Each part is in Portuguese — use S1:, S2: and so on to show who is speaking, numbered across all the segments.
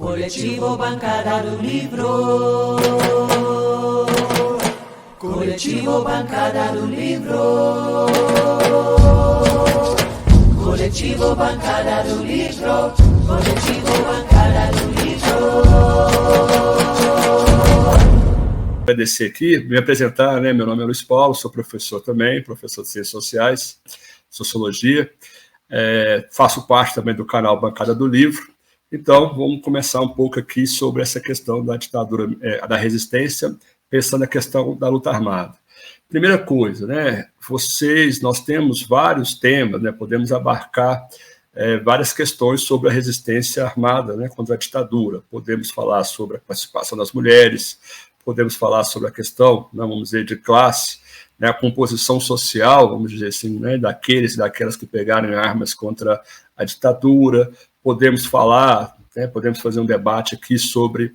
S1: Coletivo Bancada do Livro. Coletivo Bancada do Livro. Coletivo Bancada do Livro. Coletivo Bancada do Livro.
S2: Agradecer aqui, me apresentar, né? Meu nome é Luiz Paulo, sou professor também, professor de Ciências Sociais, Sociologia, faço parte também do canal Bancada do Livro. Então, vamos começar um pouco aqui sobre essa questão da ditadura, da resistência, pensando na questão da luta armada. Primeira coisa, né? Nós temos vários temas, né? Podemos abarcar várias questões sobre a resistência armada, né, contra a ditadura. Podemos falar sobre a participação das mulheres, podemos falar sobre a questão, né, vamos dizer, de classe, né, a composição social, vamos dizer assim, né, daqueles e daquelas que pegaram armas contra a ditadura. Podemos falar, né, podemos fazer um debate aqui sobre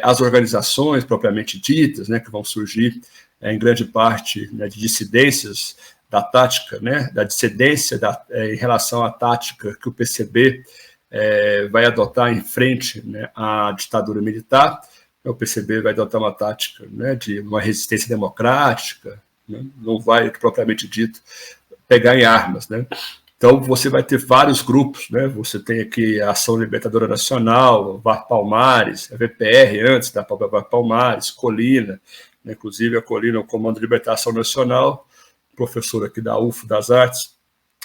S2: as organizações propriamente ditas, né, que vão surgir em grande parte, né, de dissidências da tática, né, da dissidência em relação à tática que o PCB vai adotar em frente, né, à ditadura militar. O PCB vai adotar uma tática, né, de uma resistência democrática, né, não vai, propriamente dito, pegar em armas, né. Então, você vai ter vários grupos, né? Você tem aqui a Ação Libertadora Nacional, VAR Palmares, a VPR antes da VAR Palmares, Colina, né? Inclusive a Colina é o Comando de Libertação Nacional, professor aqui da UFO das Artes,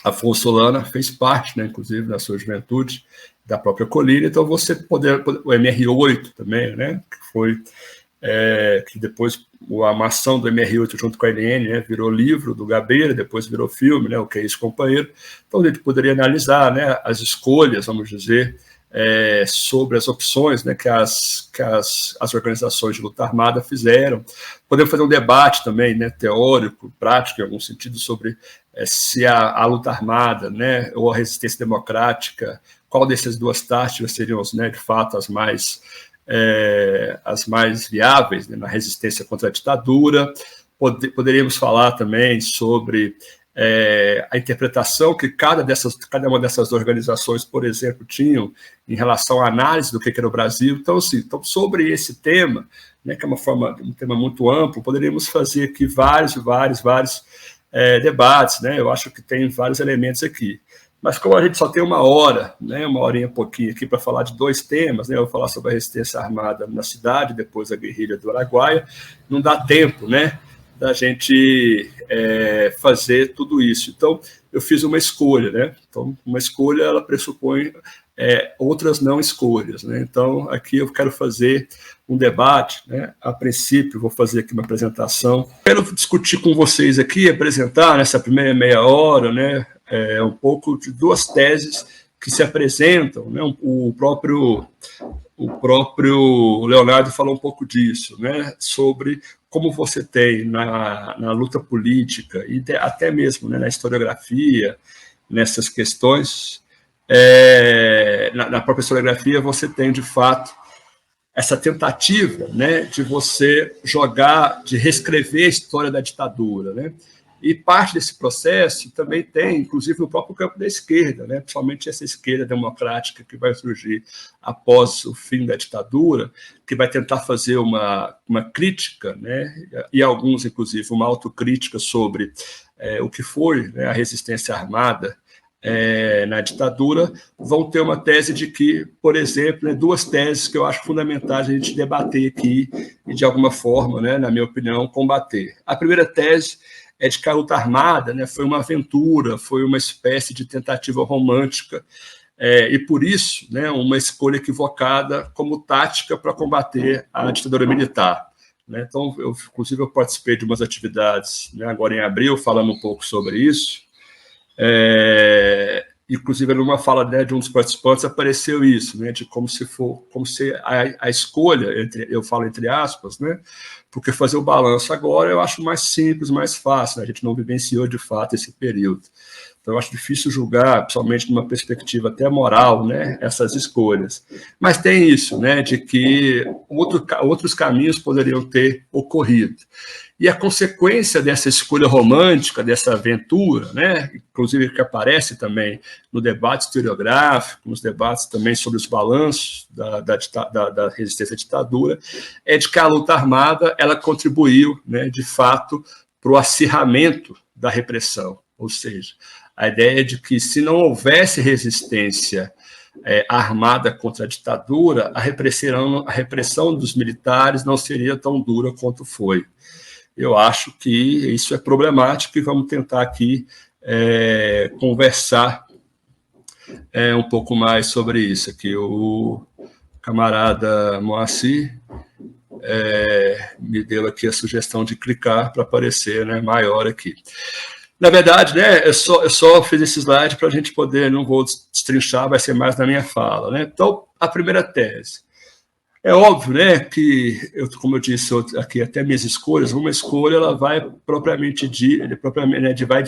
S2: Afonso Solana, fez parte, né, inclusive, na sua juventude, da própria Colina. Então, você o MR8 também, né, que foi, que depois a armação do MR8 junto com a LN, né, virou livro do Gabeira, depois virou filme, né, O Que é Isso, Companheiro. Então, a gente poderia analisar, né, as escolhas, vamos dizer, sobre as opções, né, que as organizações de luta armada fizeram. Podemos fazer um debate também, né, teórico, prático, em algum sentido, sobre se a luta armada, né, ou a resistência democrática, qual dessas duas táticas seriam, né, de fato, as mais viáveis, né, na resistência contra a ditadura. Poderíamos falar também sobre a interpretação que cada uma dessas organizações, por exemplo, tinham em relação à análise do que era o Brasil. Então, assim, sobre esse tema, né, que é um tema muito amplo, poderíamos fazer aqui vários debates, né? Eu acho que tem vários elementos aqui. Mas como a gente só tem uma hora, né, uma horinha e pouquinho aqui para falar de dois temas, né, eu vou falar sobre a resistência armada na cidade, depois a guerrilha do Araguaia, não dá tempo, né, da gente fazer tudo isso. Então, eu fiz uma escolha, né? Então, uma escolha, ela pressupõe outras não escolhas, né? Então, aqui eu quero fazer um debate, né? A princípio, vou fazer aqui uma apresentação. Quero discutir com vocês aqui, apresentar nessa primeira meia hora, né, um pouco de duas teses que se apresentam, né? O próprio Leonardo falou um pouco disso, né? Sobre como você tem na luta política e até mesmo, né, na historiografia, nessas questões, na própria historiografia você tem, de fato, essa tentativa, né, de você de reescrever a história da ditadura, né? E parte desse processo também tem, inclusive, no próprio campo da esquerda, né? Principalmente essa esquerda democrática que vai surgir após o fim da ditadura, que vai tentar fazer uma crítica, né? E alguns, inclusive, uma autocrítica sobre o que foi, né, a resistência armada na ditadura. Vão ter uma tese de que, por exemplo, né, duas teses que eu acho fundamentais a gente debater aqui e, de alguma forma, né, na minha opinião, combater. A primeira tese é de que a luta armada, né, foi uma aventura, foi uma espécie de tentativa romântica, e por isso, né, uma escolha equivocada como tática para combater a ditadura militar, né? Então, inclusive, eu participei de umas atividades, né, agora em abril, falando um pouco sobre isso. Inclusive, numa fala, né, de um dos participantes, apareceu isso, né, de como se a escolha, eu falo entre aspas, né, porque fazer o balanço agora eu acho mais simples, mais fácil, né, a gente não vivenciou de fato esse período. Então, eu acho difícil julgar, principalmente numa perspectiva até moral, né, essas escolhas. Mas tem isso, né, de que outros caminhos poderiam ter ocorrido. E a consequência dessa escolha romântica, dessa aventura, né, inclusive que aparece também no debate historiográfico, nos debates também sobre os balanços da resistência à ditadura, é de que a luta armada ela contribuiu, né, de fato, para o acirramento da repressão. Ou seja, a ideia de que se não houvesse resistência armada contra a ditadura, a repressão dos militares não seria tão dura quanto foi. Eu acho que isso é problemático e vamos tentar aqui conversar um pouco mais sobre isso. Aqui o camarada Moacir me deu aqui a sugestão de clicar para aparecer, né, maior aqui. Na verdade, né, eu só fiz esse slide para a gente poder, não vou destrinchar, vai ser mais na minha fala. Né? Então, a primeira tese. É óbvio, né, que, como eu disse aqui, até minhas escolhas, uma escolha ela vai propriamente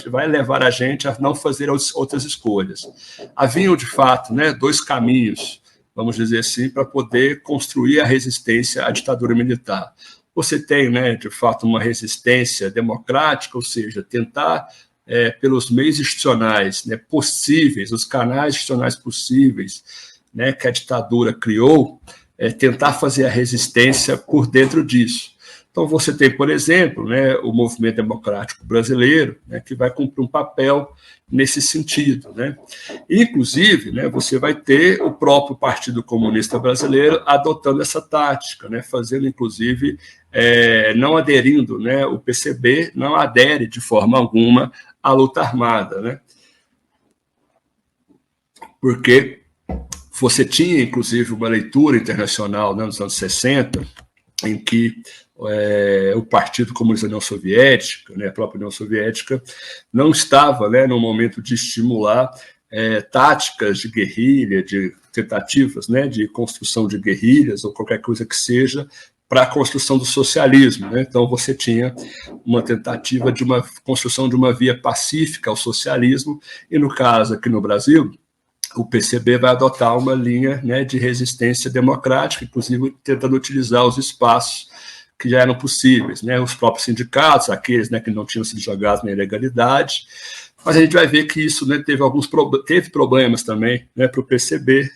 S2: vai levar a gente a não fazer outras escolhas. Haviam, de fato, né, dois caminhos, vamos dizer assim, para poder construir a resistência à ditadura militar. Você tem, né, de fato, uma resistência democrática, ou seja, tentar, pelos meios institucionais, né, possíveis, os canais institucionais possíveis, né, que a ditadura criou, tentar fazer a resistência por dentro disso. Então, você tem, por exemplo, né, o movimento democrático brasileiro, né, que vai cumprir um papel nesse sentido. Né? Inclusive, né, você vai ter o próprio Partido Comunista Brasileiro adotando essa tática, né, fazendo, inclusive, não aderindo, né, o PCB não adere de forma alguma à luta armada. Né? Porque você tinha, inclusive, uma leitura internacional, né, nos anos 60, em que o Partido Comunista da União Soviética, né, a própria União Soviética, não estava, né, no momento de estimular táticas de guerrilha, de tentativas, né, de construção de guerrilhas ou qualquer coisa que seja para a construção do socialismo. Né? Então, você tinha uma tentativa de uma construção de uma via pacífica ao socialismo, e no caso aqui no Brasil, o PCB vai adotar uma linha, né, de resistência democrática, inclusive tentando utilizar os espaços que já eram possíveis, né, os próprios sindicatos, aqueles, né, que não tinham sido jogados na ilegalidade. Mas a gente vai ver que isso, né, teve problemas também, né, para o PCB,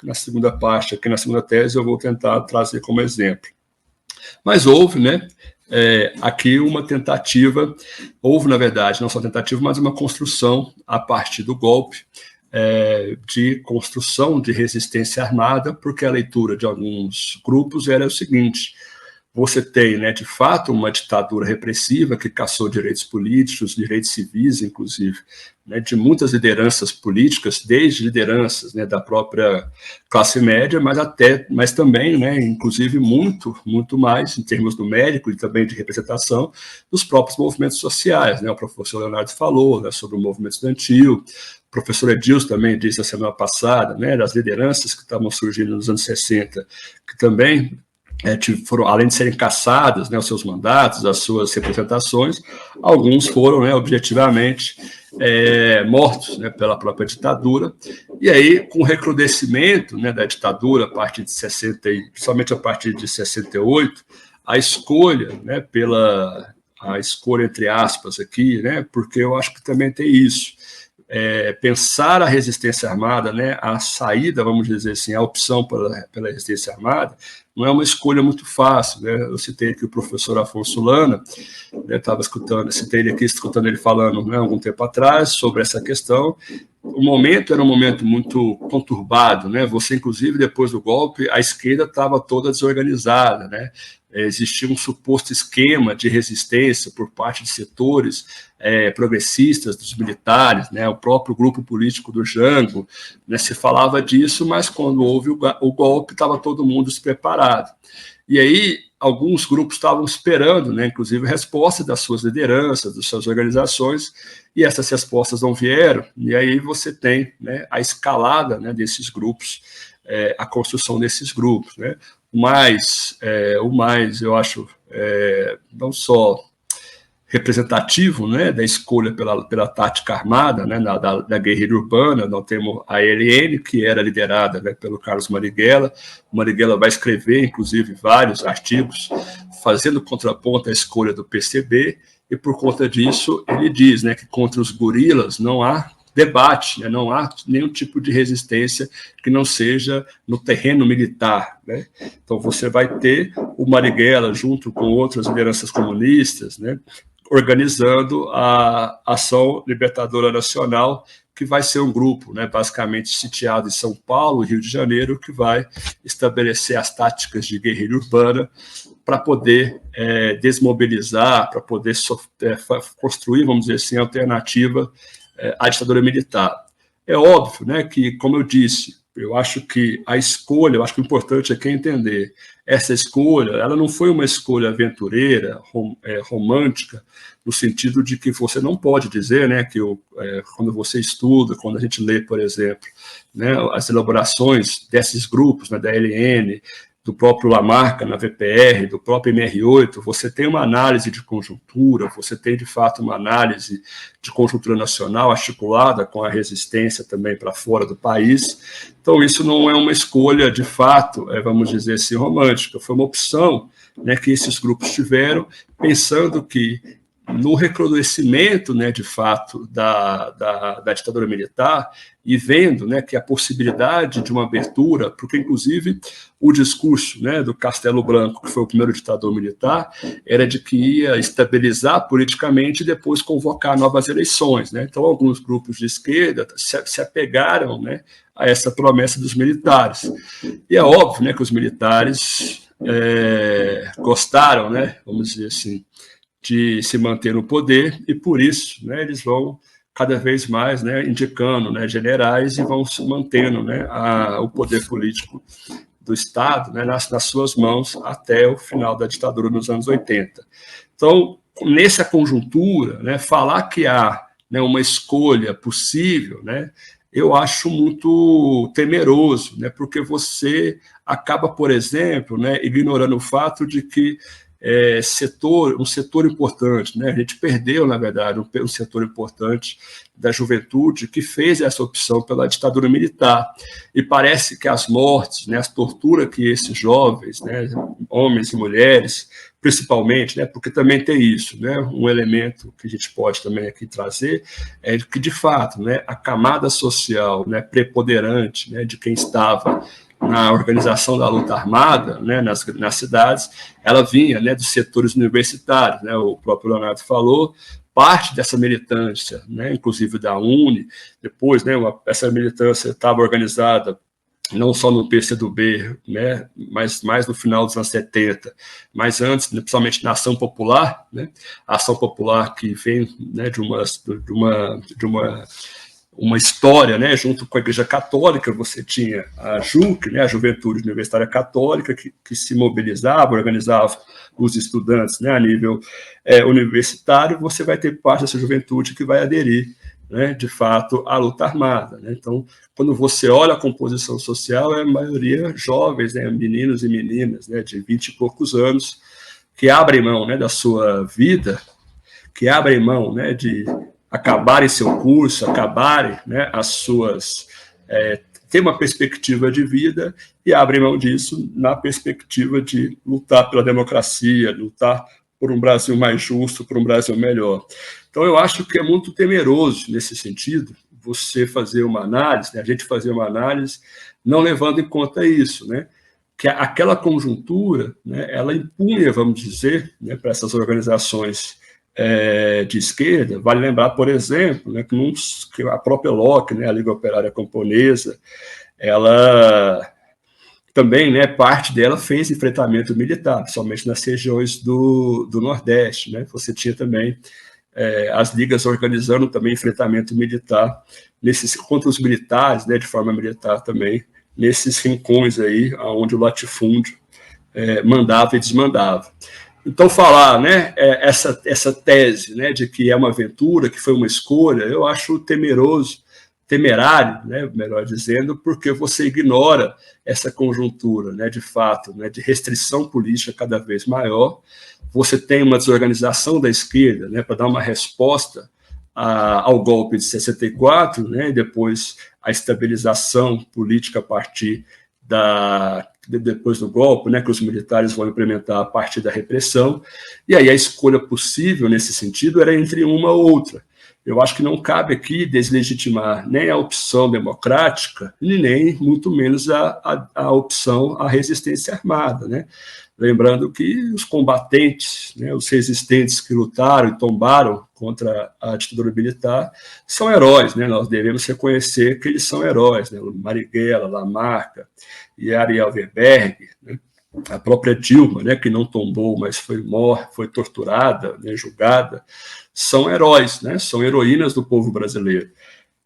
S2: na segunda parte, aqui na segunda tese, eu vou tentar trazer como exemplo. Mas houve, né, aqui uma tentativa, houve, na verdade, não só tentativa, mas uma construção a partir do golpe, de construção de resistência armada, porque a leitura de alguns grupos era o seguinte: você tem, né, de fato, uma ditadura repressiva que caçou direitos políticos, direitos civis, inclusive, né, de muitas lideranças políticas, desde lideranças, né, da própria classe média, mas também, né, inclusive, muito mais, em termos numérico e também de representação, dos próprios movimentos sociais. Né? O professor Leonardo falou, né, sobre o movimento estudantil, o professor Edilson também disse na semana passada, né, das lideranças que estavam surgindo nos anos 60, que também foram, além de serem caçadas, né, os seus mandatos, as suas representações, alguns foram, né, objetivamente mortos, né, pela própria ditadura. E aí, com o recrudescimento, né, da ditadura, a partir de 60, principalmente a partir de 68, a escolha, né, a escolha entre aspas aqui, né, porque eu acho que também tem isso. Pensar a resistência armada, né, a saída, vamos dizer assim, a opção pela resistência armada, não é uma escolha muito fácil. Né? Eu citei aqui o professor Afonso Lana, estava citei ele aqui, escutando ele falando, né, algum tempo atrás sobre essa questão. O momento era um momento muito conturbado, né? Você, inclusive, depois do golpe, a esquerda estava toda desorganizada, né? Existia um suposto esquema de resistência por parte de setores progressistas, dos militares, né? O próprio grupo político do Jango, né? Se falava disso, mas quando houve o golpe, estava todo mundo despreparado. E aí, alguns grupos estavam esperando, né, inclusive, respostas das suas lideranças, das suas organizações, e essas respostas não vieram, e aí você tem, né, a escalada, né, desses grupos, a construção desses grupos. Né. O mais, eu acho, não só representativo, né, da escolha pela tática armada, né, da guerrilha urbana. Nós temos a ELN, que era liderada, né, pelo Carlos Marighella. O Marighella vai escrever, inclusive, vários artigos fazendo contraponto à escolha do PCB, e por conta disso ele diz, né, que contra os gorilas não há debate, né, não há nenhum tipo de resistência que não seja no terreno militar, né? Então você vai ter o Marighella junto com outras lideranças comunistas, né, organizando a Ação Libertadora Nacional, que vai ser um grupo, né, basicamente sitiado em São Paulo e Rio de Janeiro, que vai estabelecer as táticas de guerrilha urbana para poder desmobilizar, para poder construir, vamos dizer assim, alternativa à ditadura militar. É óbvio, né, que, como eu disse, eu acho que a escolha, eu acho que o importante é entender, essa escolha, ela não foi uma escolha aventureira, romântica, no sentido de que você não pode dizer, né, que quando você estuda, quando a gente lê, por exemplo, né, as elaborações desses grupos, né, da LN, do próprio Lamarca na VPR, do próprio MR8, você tem uma análise de conjuntura, você tem, de fato, uma análise de conjuntura nacional articulada com a resistência também para fora do país. Então, isso não é uma escolha, de fato, vamos dizer assim, romântica, foi uma opção, né, que esses grupos tiveram, pensando que no recrudescimento, né, de fato, da ditadura militar, e vendo, né, que a possibilidade de uma abertura, porque, inclusive, o discurso, né, do Castelo Branco, que foi o primeiro ditador militar, era de que ia estabilizar politicamente e depois convocar novas eleições, né? Então, alguns grupos de esquerda se apegaram, né, a essa promessa dos militares. E é óbvio, né, que os militares gostaram, né, vamos dizer assim, de se manter no poder, e por isso, né, eles vão cada vez mais, né, indicando, né, generais, e vão se mantendo, né, o poder político do Estado, né, nas suas mãos até o final da ditadura nos anos 80. Então, nessa conjuntura, né, falar que há, né, uma escolha possível, né, eu acho muito temeroso, né, porque você acaba, por exemplo, né, ignorando o fato de que um setor importante, né? A gente perdeu, na verdade, um setor importante da juventude que fez essa opção pela ditadura militar. E parece que as mortes, né, as torturas que esses jovens, né, homens e mulheres, principalmente, né, porque também tem isso, né, um elemento que a gente pode também aqui trazer, é que, de fato, né, a camada social, né, preponderante, né, de quem estava na organização da luta armada, né, nas cidades, ela vinha, né, dos setores universitários, né, o próprio Leonardo falou, parte dessa militância, né, inclusive da UNE, depois, né, essa militância estava organizada não só no PCdoB, né, mas mais no final dos anos 70, mas antes, né, principalmente na Ação Popular, né, a Ação Popular que vem, né, de uma história, né, junto com a Igreja Católica. Você tinha a JUC, né, a Juventude Universitária Católica, que se mobilizava, organizava os estudantes, né, a nível universitário. Você vai ter parte dessa juventude que vai aderir, né, de fato, à luta armada, né? Então, quando você olha a composição social, é a maioria jovens, né, meninos e meninas, né, de 20 e poucos anos, que abrem mão, né, da sua vida, que abrem mão, né, de acabarem seu curso, acabarem, né, as suas... ter uma perspectiva de vida e abrem mão disso na perspectiva de lutar pela democracia, lutar por um Brasil mais justo, por um Brasil melhor. Então, eu acho que é muito temeroso, nesse sentido, você fazer uma análise, né, a gente fazer uma análise não levando em conta isso, né, que aquela conjuntura, né, ela impunha, vamos dizer, né, para essas organizações de esquerda. Vale lembrar, por exemplo, né, que a própria LOC, né, a Liga Operária Camponesa, ela também, né, parte dela fez enfrentamento militar, principalmente nas regiões do Nordeste, né. Você tinha também as ligas organizando também enfrentamento militar contra os militares, né, de forma militar também, nesses rincões aí, onde o latifúndio mandava e desmandava. Então, falar, né, essa tese, né, de que é uma aventura, que foi uma escolha, eu acho temeroso, temerário, né, melhor dizendo, porque você ignora essa conjuntura, né, de fato, né, de restrição política cada vez maior. Você tem uma desorganização da esquerda, né, para dar uma resposta ao golpe de 64, né, e depois a estabilização política a partir depois do golpe, né, que os militares vão implementar a partir da repressão. E aí a escolha possível nesse sentido era entre uma ou outra. Eu acho que não cabe aqui deslegitimar nem a opção democrática, nem muito menos a opção à resistência armada, né? Lembrando que os combatentes, né, os resistentes que lutaram e tombaram contra a ditadura militar são heróis, né? Nós devemos reconhecer que eles são heróis, né? Marighella, Lamarca e Ariel Weinberg, né? A própria Dilma, né, que não tombou, mas foi torturada, né, julgada, são heróis, né, são heroínas do povo brasileiro.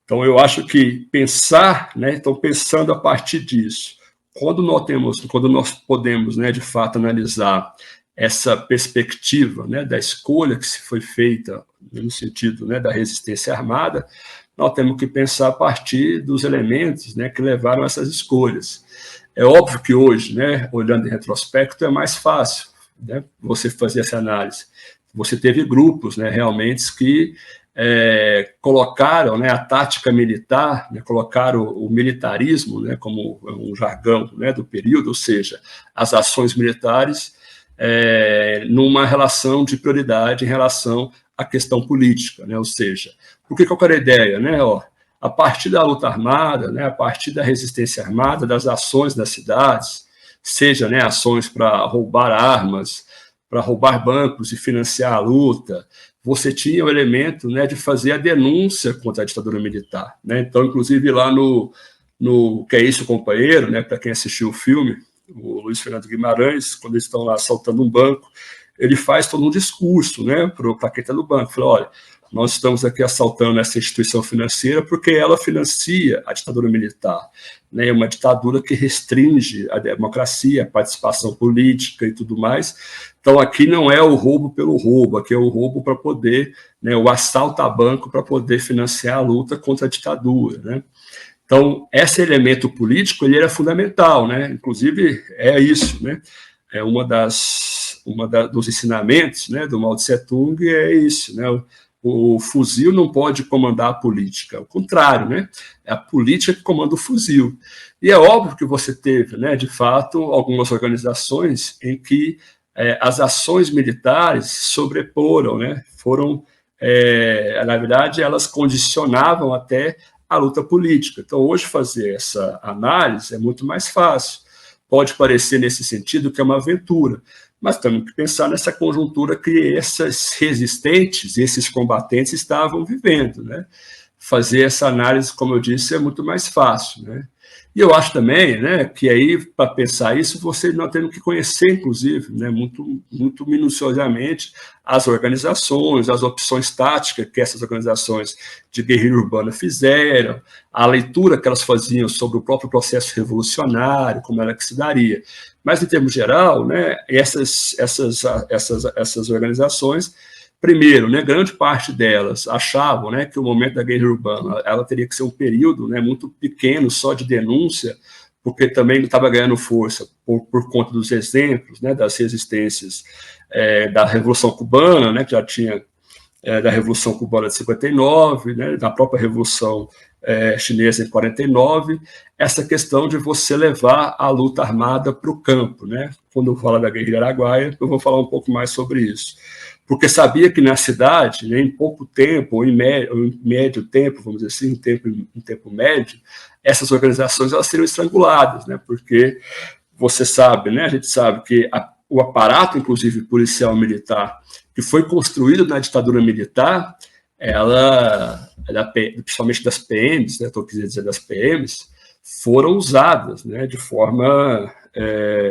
S2: Então, eu acho que pensar, né, então, pensando a partir disso, quando nós podemos, né, de fato, analisar essa perspectiva, né, da escolha que se foi feita no sentido, né, da resistência armada, nós temos que pensar a partir dos elementos, né, que levaram a essas escolhas. É óbvio que hoje, né, olhando em retrospecto, é mais fácil, né, você fazer essa análise. Você teve grupos, né, realmente que colocaram, né, a tática militar, né, colocaram o militarismo, né, como um jargão, né, do período, ou seja, as ações militares numa relação de prioridade em relação à questão política, né, ou seja, por que qual era a ideia, né, a partir da luta armada, né, a partir da resistência armada, das ações das cidades, seja, né, ações para roubar armas, para roubar bancos e financiar a luta, você tinha o elemento, né, de fazer a denúncia contra a ditadura militar, né? Então, inclusive, lá no Que é Isso, Companheiro, né, para quem assistiu o filme, o Luiz Fernando Guimarães, quando eles estão lá assaltando um banco, ele faz todo um discurso, né, para quem está no banco, fala, olha, nós estamos aqui assaltando essa instituição financeira porque ela financia a ditadura militar, né, uma ditadura que restringe a democracia, a participação política e tudo mais. Então, aqui não é o roubo pelo roubo, aqui é o roubo para poder, né, o assalto a banco para poder financiar a luta contra a ditadura, né? Então, esse elemento político ele era fundamental, né? Inclusive, é isso, né? É dos ensinamentos, né, do Mao Tse Tung, é isso, né? O fuzil não pode comandar a política, ao contrário, né? É a política que comanda o fuzil. E é óbvio que você teve, né, de fato, algumas organizações em que as ações militares se sobreporam, né? Foram, na verdade, elas condicionavam até a luta política. Então, hoje, fazer essa análise é muito mais fácil. Pode parecer, nesse sentido, que é uma aventura, mas temos que pensar nessa conjuntura que esses resistentes, esses combatentes estavam vivendo, né? Fazer essa análise, como eu disse, é muito mais fácil, né? E eu acho também, né, que aí, para pensar isso, nós temos que conhecer, inclusive, né, muito, muito minuciosamente as organizações, as opções táticas que essas organizações de guerrilha urbana fizeram, a leitura que elas faziam sobre o próprio processo revolucionário, como era que se daria. Mas, em termos geral, né, essas organizações, primeiro, né, grande parte delas achavam, né, que o momento da guerrilha urbana ela teria que ser um período, né, muito pequeno, só de denúncia, porque também estava ganhando força por conta dos exemplos, né, das resistências da Revolução Cubana, né, que já tinha da Revolução Cubana de 59, né, da própria Revolução chinesa em 49, essa questão de você levar a luta armada para o campo, né? Quando eu falo da guerrilha araguaia, eu vou falar um pouco mais sobre isso. Porque sabia que na cidade, né, em pouco tempo, ou em médio tempo, vamos dizer assim, em tempo médio, essas organizações elas seriam estranguladas, né? Porque você sabe, né, a gente sabe que o aparato, inclusive policial militar, que foi construído na ditadura militar, principalmente das PMs, né, estou querendo dizer das PMs, foram usadas, né, de forma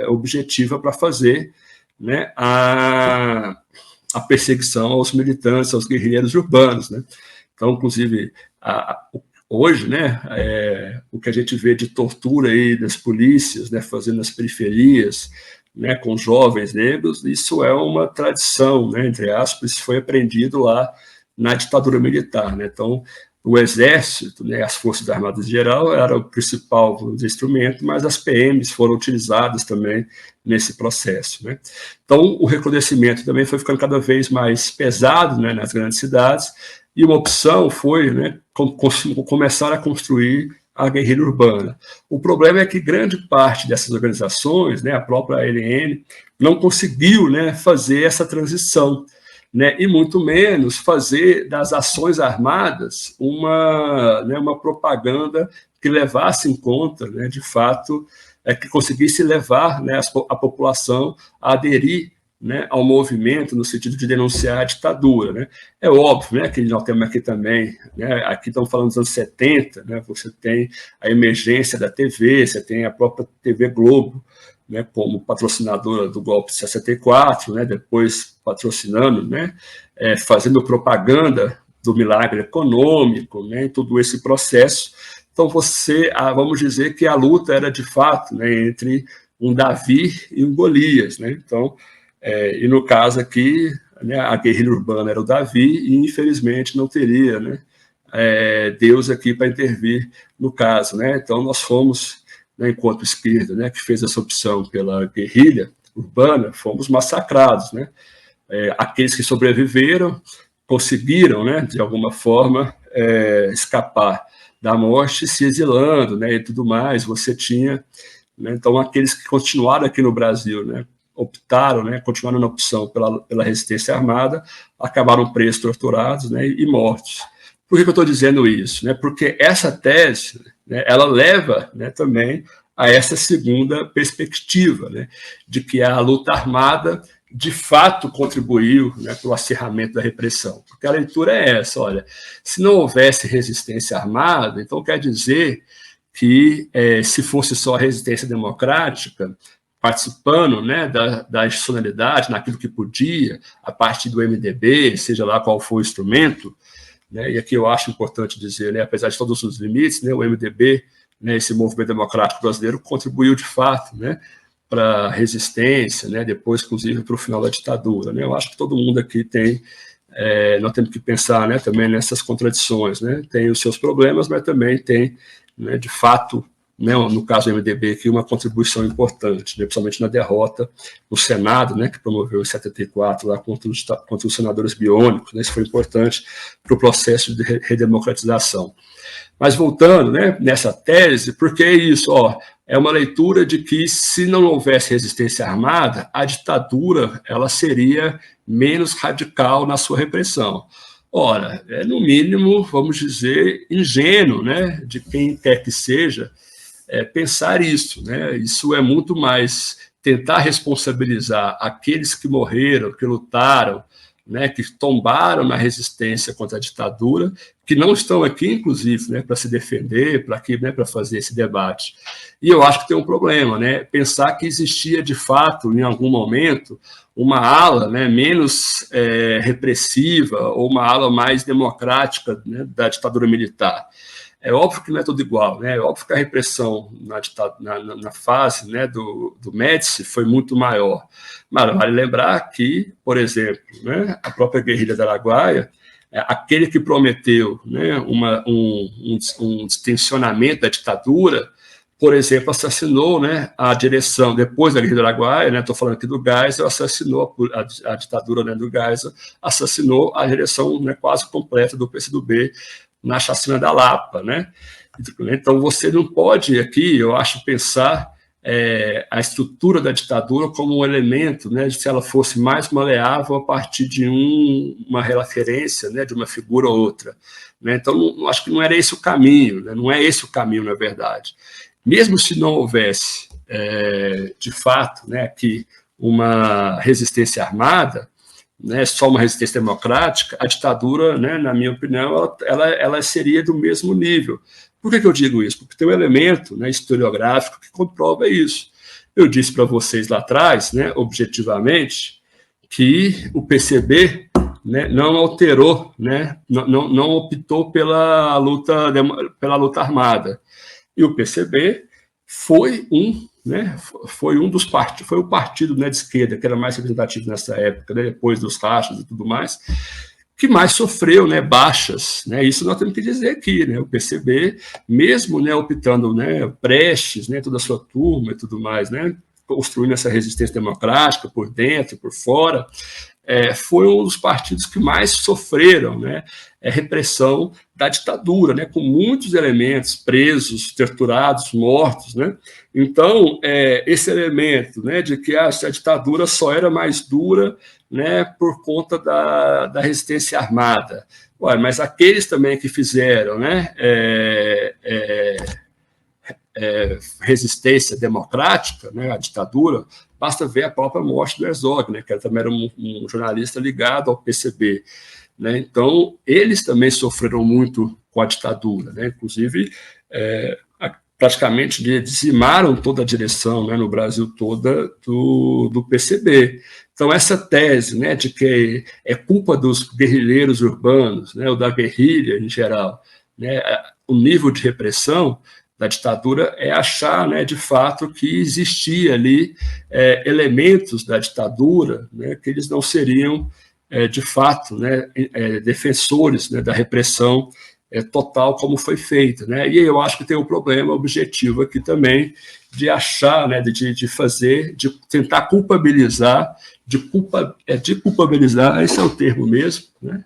S2: objetiva para fazer, né, a perseguição aos militantes, aos guerrilheiros urbanos, né? Então, inclusive, hoje, né, o que a gente vê de tortura aí das polícias, né, fazendo nas periferias, né, com jovens negros, isso é uma tradição, né, entre aspas, foi aprendido lá na ditadura militar, né? Então, o Exército, né, as Forças Armadas em geral, era o principal, vamos dizer, instrumento, mas as PMs foram utilizadas também nesse processo, né? Então, o recrudescimento também foi ficando cada vez mais pesado, né, nas grandes cidades, e uma opção foi, né, começar a construir a guerrilha urbana. O problema é que grande parte dessas organizações, né, a própria ALN, não conseguiu, né, fazer essa transição, né, e muito menos fazer das ações armadas uma propaganda que levasse em conta, né, de fato, que conseguisse levar, né, a população a aderir, né, ao movimento no sentido de denunciar a ditadura, né? É óbvio, né, que nós temos aqui também, né, aqui estamos falando dos anos 70, né, você tem a emergência da TV, você tem a própria TV Globo, né, como patrocinadora do golpe de 64, né, depois patrocinando, né, fazendo propaganda do milagre econômico, né, em todo esse processo. Então, vamos dizer que a luta era, de fato, né, entre um Davi e um Golias, né? Então, e no caso aqui, né, a guerrilha urbana era o Davi e, infelizmente, não teria, né, Deus aqui para intervir no caso, né? Então, nós fomos, né, enquanto esquerda, né, que fez essa opção pela guerrilha urbana, fomos massacrados, né? Aqueles que sobreviveram conseguiram, né, de alguma forma, escapar da morte se exilando, né, e tudo mais. Você tinha, né, então, aqueles que continuaram aqui no Brasil, né, optaram, né, continuaram na opção pela resistência armada, acabaram presos, torturados, né, e mortos. Por que eu estou dizendo isso? Né? Porque essa tese, né, ela leva, né, também a essa segunda perspectiva, né, de que a luta armada de fato contribuiu, né, para o acirramento da repressão. Porque a leitura é essa, olha, se não houvesse resistência armada, então quer dizer que se fosse só a resistência democrática, participando, né, da institucionalidade, naquilo que podia, a partir do MDB, seja lá qual for o instrumento, né, e aqui eu acho importante dizer, né, apesar de todos os limites, né, o MDB, né, esse movimento democrático brasileiro, contribuiu de fato, né, para a resistência, né, depois, inclusive, para o final da ditadura. Né. Eu acho que todo mundo aqui tem, nós temos que pensar, né, também nessas contradições, né, tem os seus problemas, mas também tem, né, de fato, né, no caso do MDB, aqui uma contribuição importante, né, principalmente na derrota no Senado, né, que promoveu em 74 lá contra os senadores biônicos, né, isso foi importante para o processo de redemocratização. Mas voltando, né, nessa tese, porque é isso, é uma leitura de que se não houvesse resistência armada, a ditadura ela seria menos radical na sua repressão. Ora, no mínimo, vamos dizer, ingênuo, né, de quem quer que seja, pensar isso, né? Isso é muito mais tentar responsabilizar aqueles que morreram, que lutaram, né, que tombaram na resistência contra a ditadura, que não estão aqui, inclusive, né, para se defender, né, para fazer esse debate. E eu acho que tem um problema, né? Pensar que existia, de fato, em algum momento, uma ala, né, menos repressiva ou uma ala mais democrática, né, da ditadura militar. É óbvio que não é tudo igual, né? É óbvio que a repressão na fase, né, do Médici foi muito maior. Mas vale lembrar que, por exemplo, né, a própria guerrilha do Araguaia, aquele que prometeu, né, um distensionamento da ditadura, por exemplo, assassinou, né, a direção, depois da guerrilha do Araguaia, né, estou falando aqui do Geisel, assassinou a ditadura, né, do Geisel, assassinou a direção, né, quase completa do PCdoB, na chacina da Lapa, né? Então, você não pode aqui, eu acho, pensar a estrutura da ditadura como um elemento, né, de se ela fosse mais maleável a partir de uma referência, né, de uma figura ou outra. Né? Então, acho que não era esse o caminho, né? Não é esse o caminho, na verdade. Mesmo se não houvesse, de fato, né, aqui uma resistência armada, né, só uma resistência democrática, a ditadura, né, na minha opinião, ela seria do mesmo nível. Por que eu digo isso? Porque tem um elemento, né, historiográfico que comprova isso. Eu disse para vocês lá atrás, né, objetivamente, que o PCB, né, não alterou, né, não optou pela luta armada. E o PCB foi dos partidos, foi o partido, né, de esquerda que era mais representativo nessa época, né, depois dos rachas e tudo mais, que mais sofreu, né, baixas, né? Isso nós temos que dizer aqui, né? O PCB, mesmo, né, optando, né, Prestes, né, toda a sua turma e tudo mais, né, construindo essa resistência democrática por dentro, por fora, foi um dos partidos que mais sofreram, né, repressão da ditadura, né, com muitos elementos presos, torturados, mortos, né. Então, esse elemento, né, de que a ditadura só era mais dura, né, por conta da resistência armada. Ué, mas aqueles também que fizeram, né, resistência democrática, né, à ditadura, basta ver a própria morte do Herzog, né, que também era um jornalista ligado ao PCB. Né, então, eles também sofreram muito com a ditadura, né, inclusive praticamente dizimaram toda a direção, né, no Brasil toda do PCB. Então, essa tese, né, de que é culpa dos guerrilheiros urbanos, né, ou da guerrilha em geral, né, o nível de repressão da ditadura é achar, né, de fato, que existia ali elementos da ditadura, né, que eles não seriam, de fato, né, defensores, né, da repressão total como foi feita. Né? E eu acho que tem um problema objetivo aqui também de achar, né, de fazer, de tentar culpabilizar, de culpabilizar, esse é o termo mesmo, né,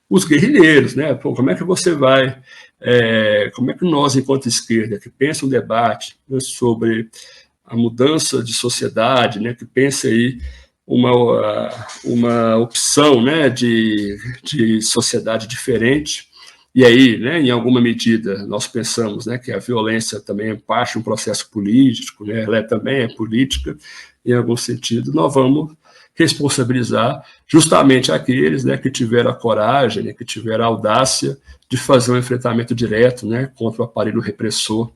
S2: os guerrilheiros. Né? Pô, como é que você vai... como é que nós, enquanto esquerda, que pensa um debate, né, sobre a mudança de sociedade, né, que pensa aí uma opção, né, de sociedade diferente, e aí, né, em alguma medida, nós pensamos, né, que a violência também é parte de um processo político, né, ela também é política, em algum sentido, nós vamos responsabilizar justamente aqueles, né, que tiveram a coragem, né, que tiveram a audácia de fazer um enfrentamento direto, né, contra o aparelho repressor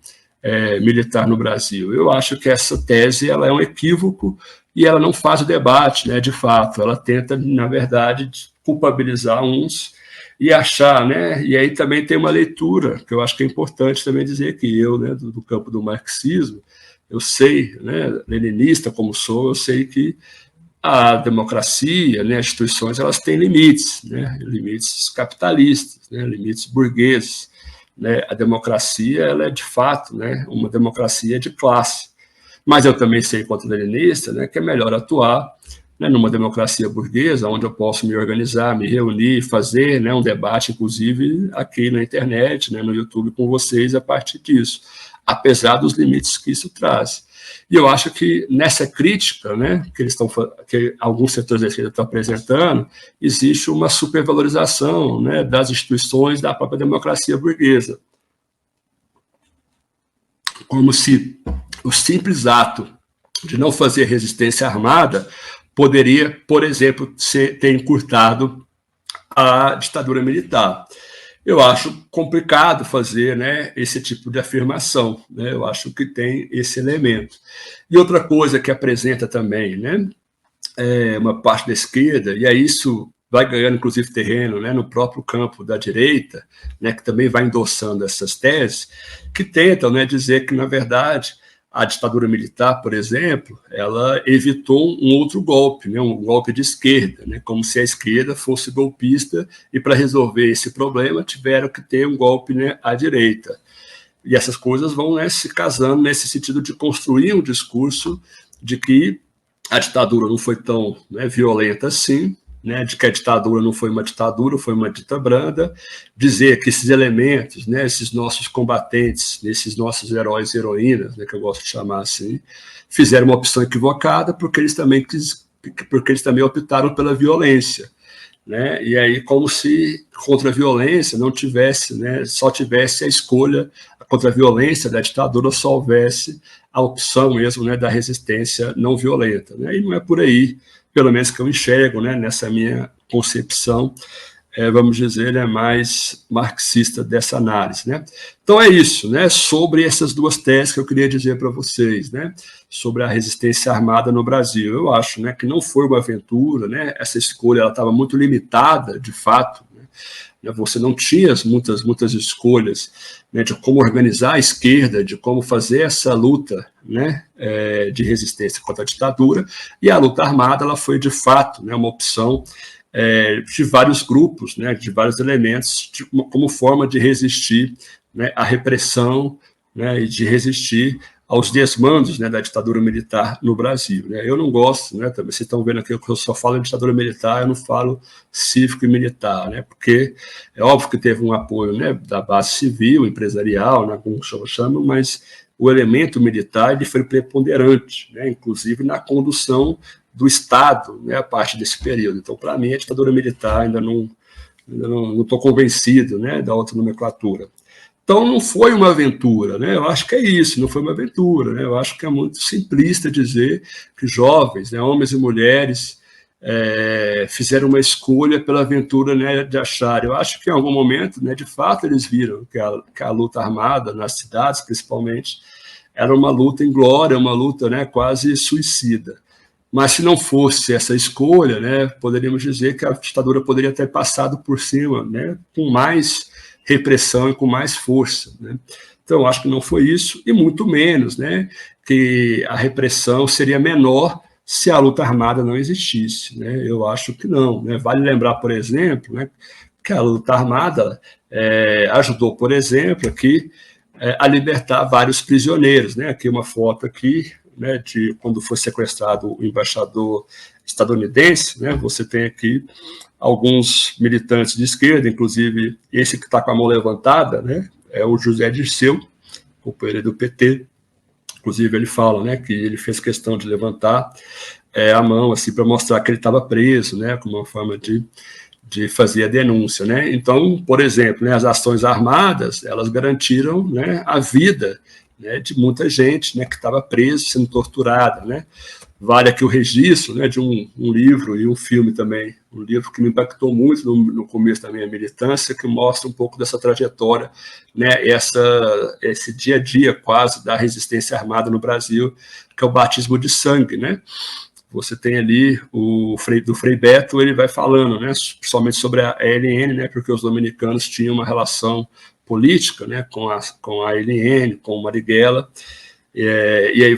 S2: militar no Brasil. Eu acho que essa tese ela é um equívoco e ela não faz o debate, né, de fato. Ela tenta, na verdade, culpabilizar uns e achar, né, e aí também tem uma leitura, que eu acho que é importante também dizer que eu, né, do campo do marxismo, eu sei, né, leninista como sou, eu sei que a democracia, né, as instituições, elas têm limites, né, limites capitalistas, né, limites burgueses. Né, a democracia, ela é de fato, né, uma democracia de classe. Mas eu também sei, enquanto leninista, né, que é melhor atuar, né, numa democracia burguesa, onde eu posso me organizar, me reunir, fazer, né, um debate, inclusive aqui na internet, né, no YouTube com vocês a partir disso, apesar dos limites que isso traz. E eu acho que nessa crítica, né, que alguns setores da esquerda estão apresentando, existe uma supervalorização, né, das instituições da própria democracia burguesa. Como se o simples ato de não fazer resistência armada poderia, por exemplo, ter encurtado a ditadura militar. Eu acho complicado fazer, né, esse tipo de afirmação, né? Eu acho que tem esse elemento. E outra coisa que apresenta também, né, uma parte da esquerda, e aí isso vai ganhando, inclusive, terreno, né, no próprio campo da direita, né, que também vai endossando essas teses, que tentam, né, dizer que, na verdade, a ditadura militar, por exemplo, ela evitou um outro golpe, né, um golpe de esquerda, né, como se a esquerda fosse golpista e para resolver esse problema tiveram que ter um golpe, né, à direita. E essas coisas vão, né, se casando nesse sentido de construir um discurso de que a ditadura não foi tão, né, violenta assim, né, de que a ditadura não foi uma ditadura, foi uma dita branda, dizer que esses elementos, né, esses nossos combatentes, esses nossos heróis e heroínas, né, que eu gosto de chamar assim, fizeram uma opção equivocada porque eles também optaram pela violência. Né, e aí como se contra a violência não tivesse, né, só tivesse a escolha, contra a violência da ditadura só houvesse a opção mesmo, né, da resistência não violenta. Né, e não é por aí, pelo menos que eu enxergo, né, nessa minha concepção, vamos dizer, né, mais marxista dessa análise. Né? Então é isso, né, sobre essas duas teses que eu queria dizer para vocês, né, sobre a resistência armada no Brasil. Eu acho, né, que não foi uma aventura, né, essa escolha estava muito limitada, de fato, né, você não tinha muitas escolhas, né, de como organizar a esquerda, de como fazer essa luta, né, de resistência contra a ditadura, e a luta armada ela foi, de fato, né, uma opção de vários grupos, né, de vários elementos, como forma de resistir, né, à repressão, né, e de resistir aos desmandos, né, da ditadura militar no Brasil. Né. Eu não gosto, né, também, vocês estão vendo aqui que eu só falo de ditadura militar, eu não falo cívico e militar, né, porque é óbvio que teve um apoio, né, da base civil, empresarial, né, como chama, mas o elemento militar ele foi preponderante, né, inclusive na condução do Estado, né, a partir desse período. Então, para mim, a ditadura militar ainda não estou convencido, né, da outra nomenclatura. Então, não foi uma aventura, né? Eu acho que é isso, não foi uma aventura, né? Eu acho que é muito simplista dizer que jovens, né, homens e mulheres, fizeram uma escolha pela aventura, né, de achar. Eu acho que em algum momento, né, de fato, eles viram que a luta armada nas cidades, principalmente, era uma luta inglória, uma luta, né, quase suicida. Mas se não fosse essa escolha, né, poderíamos dizer que a ditadura poderia ter passado por cima, né, com mais repressão e com mais força, né? Então, eu acho que não foi isso, e muito menos, né, que a repressão seria menor se a luta armada não existisse, né? Eu acho que não, né? Vale lembrar, por exemplo, né, que a luta armada ajudou, por exemplo, aqui, a libertar vários prisioneiros, né? Aqui uma foto aqui, né, de quando foi sequestrado o embaixador estadunidense, né? Você tem aqui alguns militantes de esquerda, inclusive esse que está com a mão levantada, né, é o José Dirceu, companheiro do PT. Inclusive ele fala, né, que ele fez questão de levantar a mão assim para mostrar que ele estava preso, né, como uma forma de fazer a denúncia, né. Então, por exemplo, né, as ações armadas elas garantiram, né, a vida, né, de muita gente, né, que estava presa, sendo torturada, né. Vale aqui o registro, né, de um livro e um filme também, um livro que me impactou muito no começo da minha militância, que mostra um pouco dessa trajetória, né, esse dia a dia quase da resistência armada no Brasil, que é o batismo de sangue, né. Você tem ali do Frei Beto, ele vai falando, né, principalmente sobre a ELN, né, porque os dominicanos tinham uma relação política, né, com a ELN, com o Marighella. E aí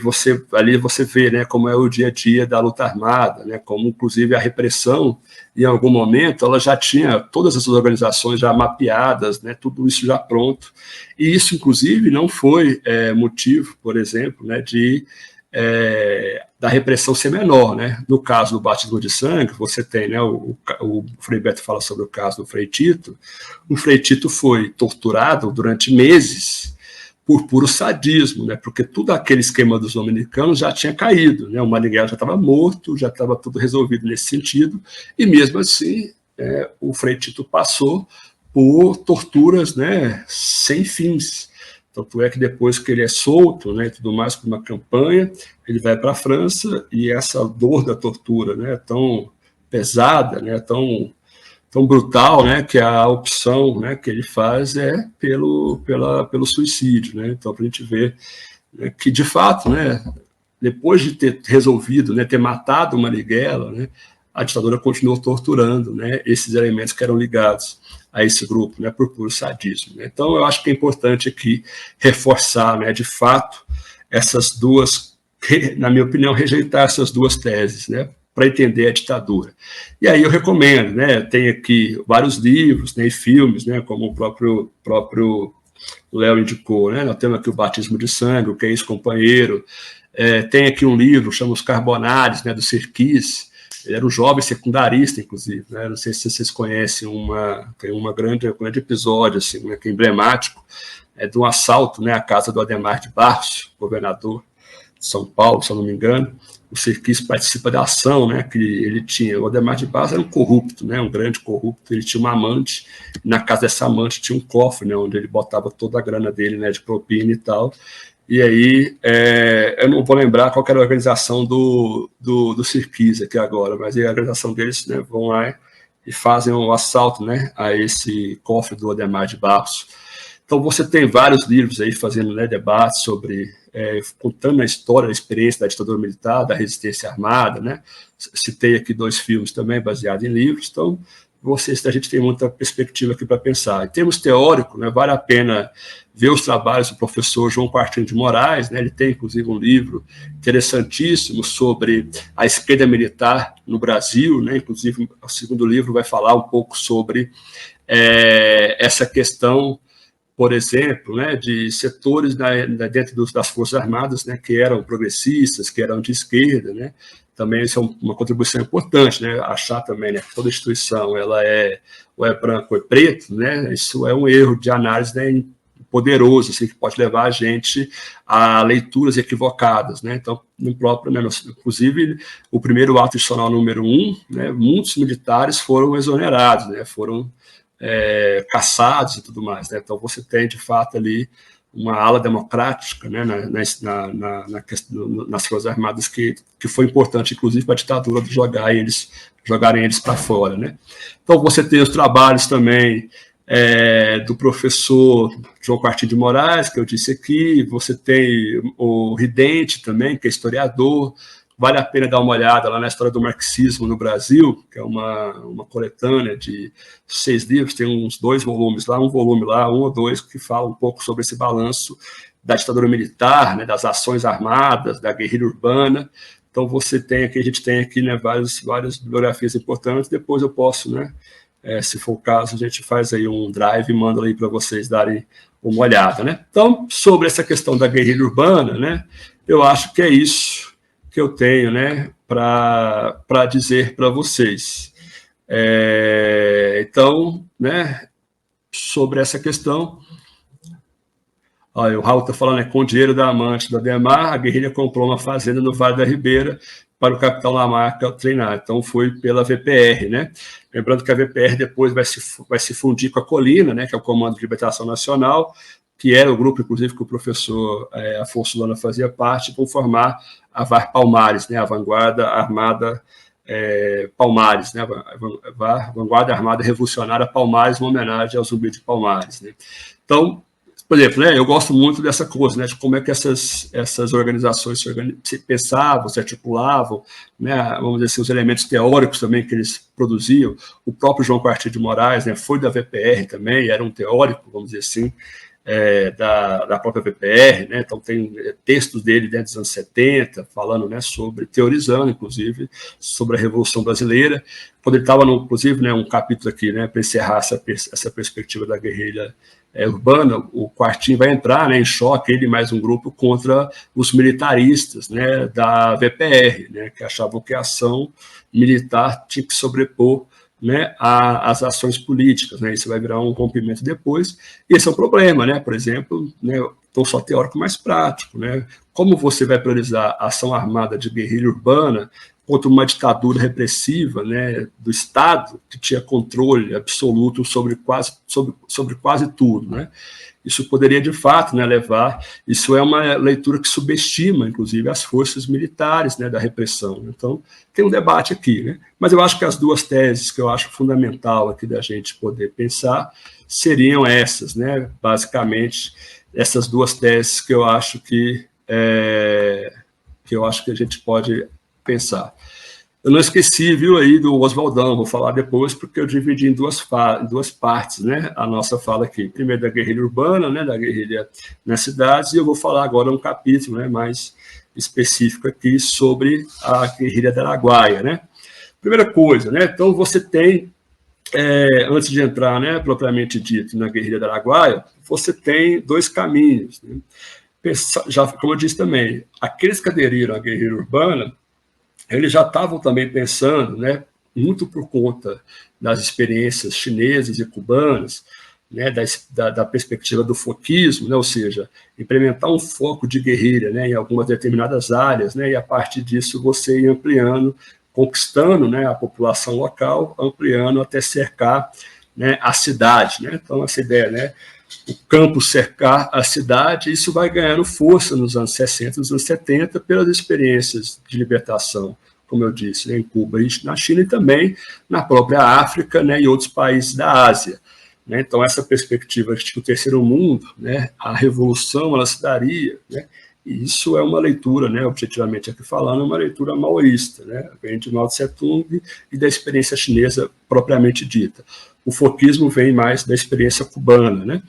S2: ali você vê, né, como é o dia a dia da luta armada, né, como inclusive a repressão, em algum momento, ela já tinha todas essas organizações já mapeadas, né, tudo isso já pronto, e isso inclusive não foi motivo, por exemplo, né, da repressão ser menor, né. No caso do batismo de sangue, você tem, né, o Frei Beto fala sobre o caso do Frei Tito. O Frei Tito foi torturado durante meses por puro sadismo, né? Porque todo aquele esquema dos dominicanos já tinha caído, né? O Marighella já estava morto, já estava tudo resolvido nesse sentido, e mesmo assim o Frei Tito passou por torturas, né, sem fins. Tanto é que depois que ele é solto, né, e tudo mais, por uma campanha, ele vai para a França, e essa dor da tortura, né, tão pesada, né, tão brutal, né, que a opção, né, que ele faz é pelo suicídio, né. Então, para a gente ver, né, que, de fato, né, depois de ter resolvido, né, ter matado o Marighella, né, a ditadura continuou torturando, né, esses elementos que eram ligados a esse grupo, né, por puro sadismo, né. Então, eu acho que é importante aqui reforçar, né, de fato, essas duas, na minha opinião, rejeitar essas duas teses, né, para entender a ditadura. E aí eu recomendo, né, tem aqui vários livros, né, e filmes, né, como o próprio Léo indicou, né, nós temos aqui o Batismo de Sangue, o Que é Isso, Companheiro, tem aqui um livro, chama Os Carbonários, né, do Sirkis. Ele era um jovem secundarista, inclusive, né, não sei se vocês conhecem, tem um grande episódio, assim, né, que é emblemático, de um assalto, né, à casa do Adhemar de Barros, governador de São Paulo, se eu não me engano. O Sirkis participa da ação, né, que ele tinha. O Adhemar de Barros era um corrupto, né, um grande corrupto. Ele tinha uma amante, e na casa dessa amante tinha um cofre, né, onde ele botava toda a grana dele, né, de propina e tal. E aí, eu não vou lembrar qual era a organização do Sirkis aqui agora, mas a organização deles, né, vão lá e fazem um assalto, né, a esse cofre do Adhemar de Barros. Então, você tem vários livros aí fazendo, né, debates sobre, contando a história, a experiência da ditadura militar, da resistência armada, né? Citei aqui 2 filmes também baseados em livros. Então, a gente tem muita perspectiva aqui para pensar. Em termos teóricos, né, vale a pena ver os trabalhos do professor João Quartino de Moraes, né, ele tem, inclusive, um livro interessantíssimo sobre a esquerda militar no Brasil, né, inclusive, o segundo livro vai falar um pouco sobre essa questão, por exemplo, né, de setores dentro das Forças Armadas, né, que eram progressistas, que eram de esquerda, né. Também isso é uma contribuição importante, né, achar também, né, que toda instituição ela ou é branco ou é preto, né, isso é um erro de análise, né, poderoso, assim, que pode levar a gente a leituras equivocadas, né, então, no próprio, né, inclusive, o primeiro ato institucional número 1, né, muitos militares foram exonerados, né, foram caçados e tudo mais, né, então você tem, de fato, ali uma ala democrática, né, nas Forças Armadas que foi importante, inclusive, para a ditadura jogarem eles para fora. Né? Então, você tem os trabalhos também do professor João Quartino de Moraes, que eu disse aqui, você tem o Ridente também, que é historiador. Vale a pena dar uma olhada lá na história do marxismo no Brasil, que é uma coletânea de 6 livros, tem uns 2 volumes lá, um ou dois, que fala um pouco sobre esse balanço da ditadura militar, né, das ações armadas, da guerrilha urbana. Então, a gente tem aqui, né, várias bibliografias importantes. Depois eu posso, né, se for o caso, a gente faz aí um drive e manda aí para vocês darem uma olhada. Né? Então, sobre essa questão da guerrilha urbana, né, eu acho que é isso que eu tenho, né, para dizer para vocês. Então, né, sobre essa questão, o Raul está falando, com o dinheiro da amante da Demar, a guerrilha comprou uma fazenda no Vale da Ribeira para o capitão Lamarca treinar. Então, foi pela VPR, né? Lembrando que a VPR depois vai se fundir com a Colina, né, que é o Comando de Libertação Nacional, que era o grupo, inclusive, que o professor Afonso Lana fazia parte, vão formar a VAR Palmares, né, a Vanguarda Armada Palmares, né, a Vanguarda Armada Revolucionária Palmares, uma homenagem ao Zumbi de Palmares. Né. Então, por exemplo, né, eu gosto muito dessa coisa, né, de como é que essas organizações se pensavam, se articulavam, né, vamos dizer assim, os elementos teóricos também que eles produziam. O próprio João Quartino de Moraes, né, foi da VPR também, era um teórico, vamos dizer assim, da própria VPR, né? Então tem textos dele dentro dos anos 70, falando, né, teorizando, inclusive, sobre a Revolução Brasileira, quando ele estava, inclusive, né, um capítulo aqui, né, para encerrar essa perspectiva da guerrilha urbana, o Quartino vai entrar, né, em choque, ele e mais um grupo, contra os militaristas, né, da VPR, né, que achavam que a ação militar tinha que sobrepor, né, as ações políticas, né, isso vai virar um rompimento depois, e esse é um problema, né, por exemplo, né, então só teórico mais prático, né, como você vai priorizar a ação armada de guerrilha urbana contra uma ditadura repressiva, né, do Estado, que tinha controle absoluto sobre quase tudo, né. Isso poderia, de fato, né, levar... Isso é uma leitura que subestima, inclusive, as forças militares, né, da repressão. Então, tem um debate aqui. Né? Mas eu acho que as duas teses que eu acho fundamental aqui da gente poder pensar seriam essas, né? Basicamente, essas duas teses que eu acho que a gente pode pensar. Eu não esqueci, viu, aí do Oswaldão, vou falar depois, porque eu dividi em duas partes, né, a nossa fala aqui. Primeiro da guerrilha urbana, né, da guerrilha nas cidades, e eu vou falar agora um capítulo, né, mais específico aqui sobre a guerrilha da Araguaia, né. Primeira coisa, né, então você tem, antes de entrar, né, propriamente dito, na guerrilha da Araguaia, você tem 2 caminhos, né. Já, como eu disse também, aqueles que aderiram à guerrilha urbana, eles já estavam também pensando, né, muito por conta das experiências chinesas e cubanas, né, da perspectiva do foquismo, né, ou seja, implementar um foco de guerrilha, né, em algumas determinadas áreas, né, e a partir disso você ir ampliando, conquistando, né, a população local, ampliando até cercar, né, a cidade. Né, então, essa ideia, né, o campo cercar a cidade, isso vai ganhando força nos anos 60, nos anos 70, pelas experiências de libertação, como eu disse, né, em Cuba e na China, e também na própria África, né, e outros países da Ásia. Né, então, essa perspectiva de que o terceiro mundo, né, a revolução, ela se daria, né, E isso é uma leitura, né, objetivamente aqui falando, uma leitura maoísta, né, vem de Mao Tse-tung e da experiência chinesa propriamente dita. O foquismo vem mais da experiência cubana, né,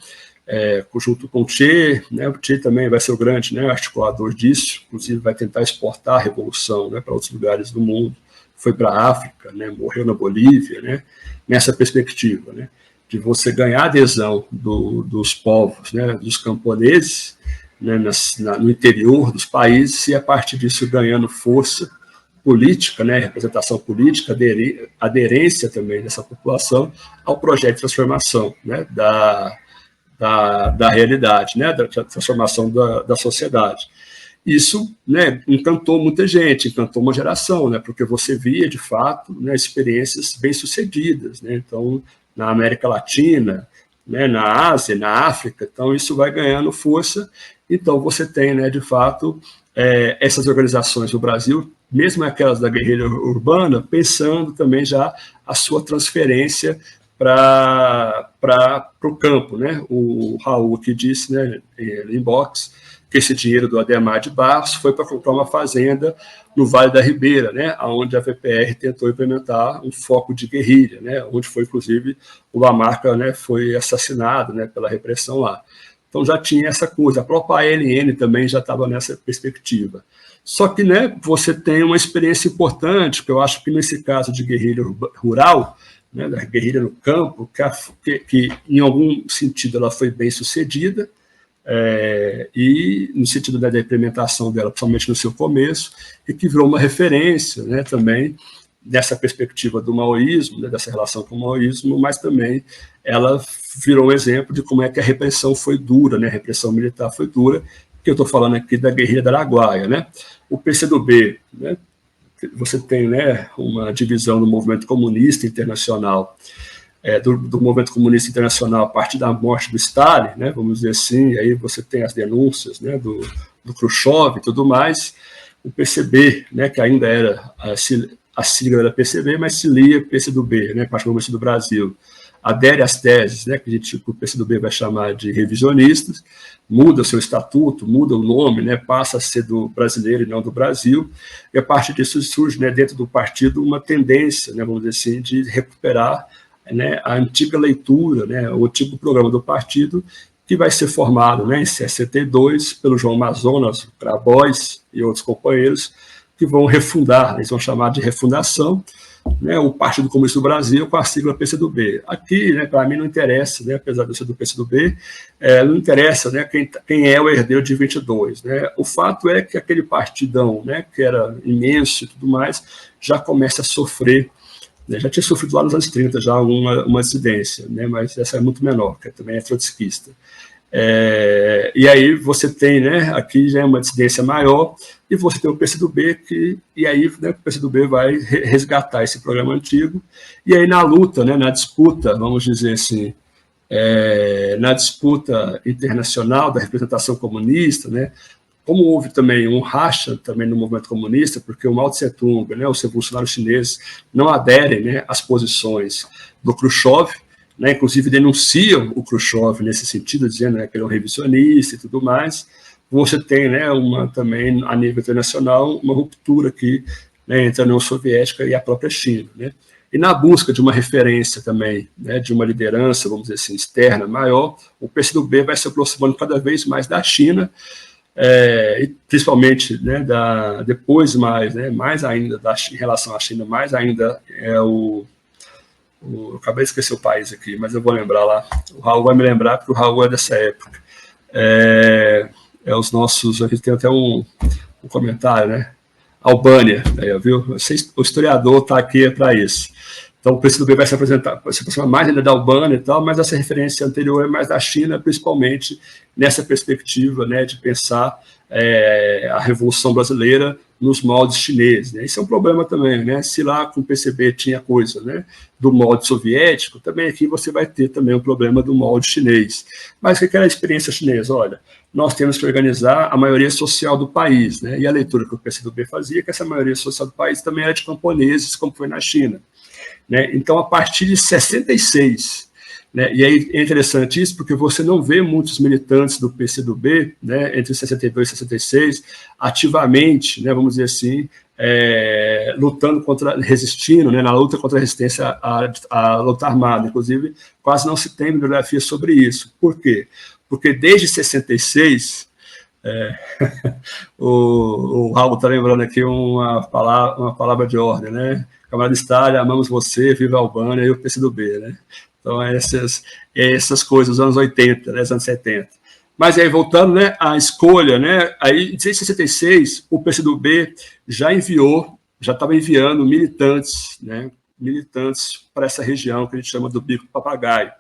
S2: junto com o Che, né, o Che também vai ser o grande, né, articulador disso, inclusive vai tentar exportar a revolução, né, para outros lugares do mundo, foi para a África, né, morreu na Bolívia, né, nessa perspectiva, né, de você ganhar adesão dos povos, né, dos camponeses, né, no interior dos países, e a partir disso ganhando força política, né, representação política, aderência também dessa população ao projeto de transformação, né, da realidade, né, da transformação da sociedade. Isso, né, encantou muita gente, encantou uma geração, né, porque você via, de fato, né, experiências bem-sucedidas, né, então, na América Latina, né, na Ásia, na África, então isso vai ganhando força. Então você tem, né, de fato, essas organizações no Brasil, mesmo aquelas da guerrilha urbana, pensando também já a sua transferência para o campo, né? O Raul aqui disse, né, em box, que esse dinheiro do Adhemar de Barros foi para comprar uma fazenda no Vale da Ribeira, né, onde a VPR tentou implementar um foco de guerrilha, né, onde foi, inclusive, o Lamarca, né, foi assassinado, né, pela repressão lá. Então já tinha essa coisa, a própria ALN também já estava nessa perspectiva. Só que, né, você tem uma experiência importante, que eu acho que nesse caso de guerrilha rural, né, da guerrilha no campo, que em algum sentido ela foi bem sucedida, e no sentido da implementação dela, principalmente no seu começo, e que virou uma referência, né, também dessa perspectiva do maoísmo, né, dessa relação com o maoísmo, mas também ela virou um exemplo de como é que a repressão foi dura, né, a repressão militar foi dura, que eu estou falando aqui da guerrilha do Araguaia, né, o PCdoB, né, você tem, né, uma divisão do movimento comunista internacional, do movimento comunista internacional a partir da morte do Stalin, né, vamos dizer assim, aí você tem as denúncias, né, do Khrushchev e tudo mais, o PCB, né, que ainda era a sigla era PCB, mas se lia PCdoB, né, particularmente do Brasil, adere às teses, né, que o PCdoB vai chamar de revisionistas, muda o seu estatuto, muda o nome, né, passa a ser do brasileiro e não do Brasil, e a partir disso surge, né, dentro do partido uma tendência, né, vamos dizer assim, de recuperar, né, a antiga leitura, né, o antigo programa do partido, que vai ser formado, né, em 62 pelo João Amazonas, Grabois e outros companheiros, que vão refundar, eles vão chamar de refundação, né, o Partido Comunista do Brasil com a sigla PCdoB. Aqui, né, para mim não interessa, né, apesar de eu ser do PCdoB, não interessa, né, quem é o herdeiro de 22. Né. O fato é que aquele partidão, né, que era imenso e tudo mais, já começa a sofrer, né, já tinha sofrido lá nos anos 30 já uma dissidência, né, mas essa é muito menor, que também é trotskista. E aí você tem, né, aqui já é uma dissidência maior, e você tem o PCdoB, e aí, né, o PCdoB vai resgatar esse programa antigo, e aí na luta, né, na disputa, vamos dizer assim, na disputa internacional da representação comunista, né, como houve também um racha também no movimento comunista, porque o Mao Tse-tung, né, os revolucionários chineses não aderem, né, às posições do Khrushchev, né, inclusive denunciam o Khrushchev nesse sentido, dizendo, né, que ele é um revisionista e tudo mais. Você tem, né, também, a nível internacional, uma ruptura aqui, né, entre a União Soviética e a própria China. Né? E na busca de uma referência também, né, de uma liderança, vamos dizer assim, externa maior, o PCdoB vai se aproximando cada vez mais da China, e principalmente, né, depois mais ainda em relação à China, mais ainda eu acabei de esquecer o país aqui, mas eu vou lembrar lá. O Raul vai me lembrar, porque o Raul é dessa época. Os nossos... A gente tem até um comentário, né? Albânia, viu? O historiador está aqui para isso. Então, o PCdoB vai se aproximar mais ainda da Albânia e tal, mas essa referência anterior é mais da China, principalmente nessa perspectiva, né, de pensar a Revolução Brasileira nos moldes chineses. Né? Isso é um problema também, né? Se lá com o PCB tinha coisa, né, do molde soviético, também aqui você vai ter também o problema do molde chinês. Mas o que era a experiência chinesa? Olha, nós temos que organizar a maioria social do país, né? E a leitura que o PCdoB fazia, que essa maioria social do país também era de camponeses, como foi na China. Né? Então, a partir de 66, né? E aí é interessante isso, porque você não vê muitos militantes do PCdoB, né, entre 62 e 66, ativamente, né, vamos dizer assim, lutando contra, resistindo, né, na luta contra a resistência à luta armada. Inclusive, quase não se tem bibliografia sobre isso. Por quê? Porque desde 66, o Raul está lembrando aqui uma palavra de ordem, né? Camarada Stalin, amamos você, viva a Albânia e o PCdoB, né? Então, essas coisas, os anos 80, né, os anos 70. Mas aí, voltando, né, à escolha, né, aí, em 66, o PCdoB já estava enviando militantes, né, para essa região que a gente chama do Bico do Papagaio,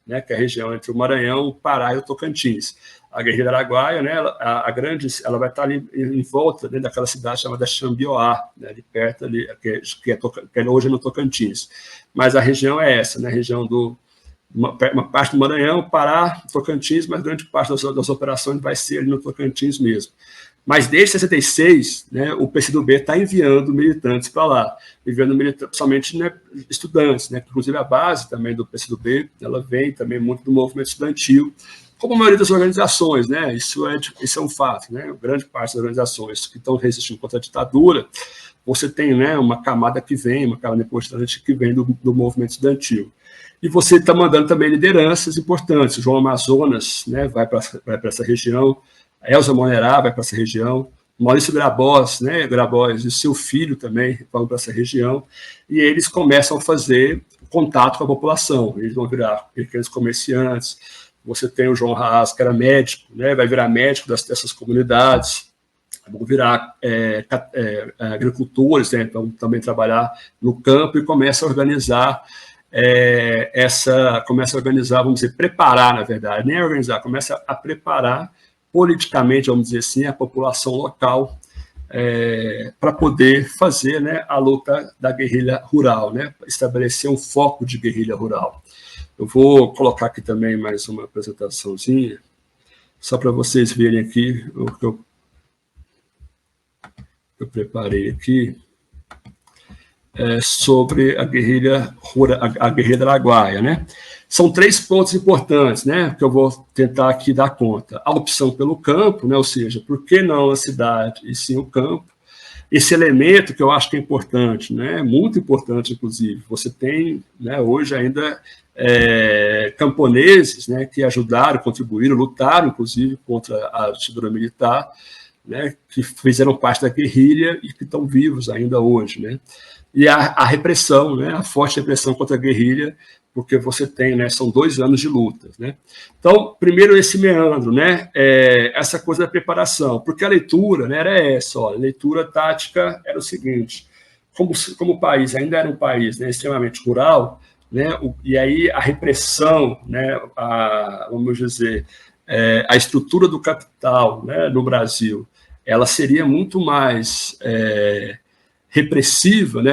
S2: né, que é a região entre o Maranhão, o Pará e o Tocantins. A guerrilha araguaia, né, ela vai estar ali em volta, né, daquela cidade chamada Xambioá, né, ali perto, ali, que é hoje no Tocantins. Mas a região é essa, né, a região uma parte do Maranhão, Pará, Tocantins, mas grande parte das operações vai ser ali no Tocantins mesmo. Mas desde 66, né, o PCdoB está enviando militantes para lá, enviando militantes, somente, né, estudantes, né, inclusive a base também do PCdoB, ela vem também muito do movimento estudantil, como a maioria das organizações, né, isso é um fato, né, grande parte das organizações que estão resistindo contra a ditadura, você tem, né, uma camada importante que vem do movimento estudantil. E você está mandando também lideranças importantes. O João Amazonas, né, vai para essa região, a Elza Monerá vai para essa região, Maurício Grabois, né, Grabois e seu filho também vão para essa região, e eles começam a fazer contato com a população. Eles vão virar pequenos comerciantes. Você tem o João Haas, que era médico, né, vai virar médico dessas comunidades, vão virar agricultores, né, vão também trabalhar no campo e começa a organizar vamos dizer, preparar, na verdade, nem organizar, começa a preparar politicamente, vamos dizer assim, a população local para poder fazer, né, a luta da guerrilha rural, né, estabelecer um foco de guerrilha rural. Eu vou colocar aqui também mais uma apresentaçãozinha, só para vocês verem aqui o que eu preparei aqui. Sobre a guerrilha araguaia, né? São 3 pontos importantes, né, que eu vou tentar aqui dar conta. A opção pelo campo, né, ou seja, por que não a cidade e sim o campo? Esse elemento que eu acho que é importante, né, muito importante, inclusive. Você tem, né, hoje ainda camponeses, né, que ajudaram, contribuíram, lutaram, inclusive, contra a ditadura militar, né, que fizeram parte da guerrilha e que estão vivos ainda hoje, né? E a repressão, né, a forte repressão contra a guerrilha, porque você tem, né, são 2 anos de lutas, né? Então, primeiro esse meandro, né, essa coisa da preparação, porque a leitura, né, era essa, ó, a leitura tática era o seguinte, como o país ainda era um país, né, extremamente rural, né, e aí a repressão, né, vamos dizer, a estrutura do capital, né, no Brasil, ela seria muito mais repressiva, né,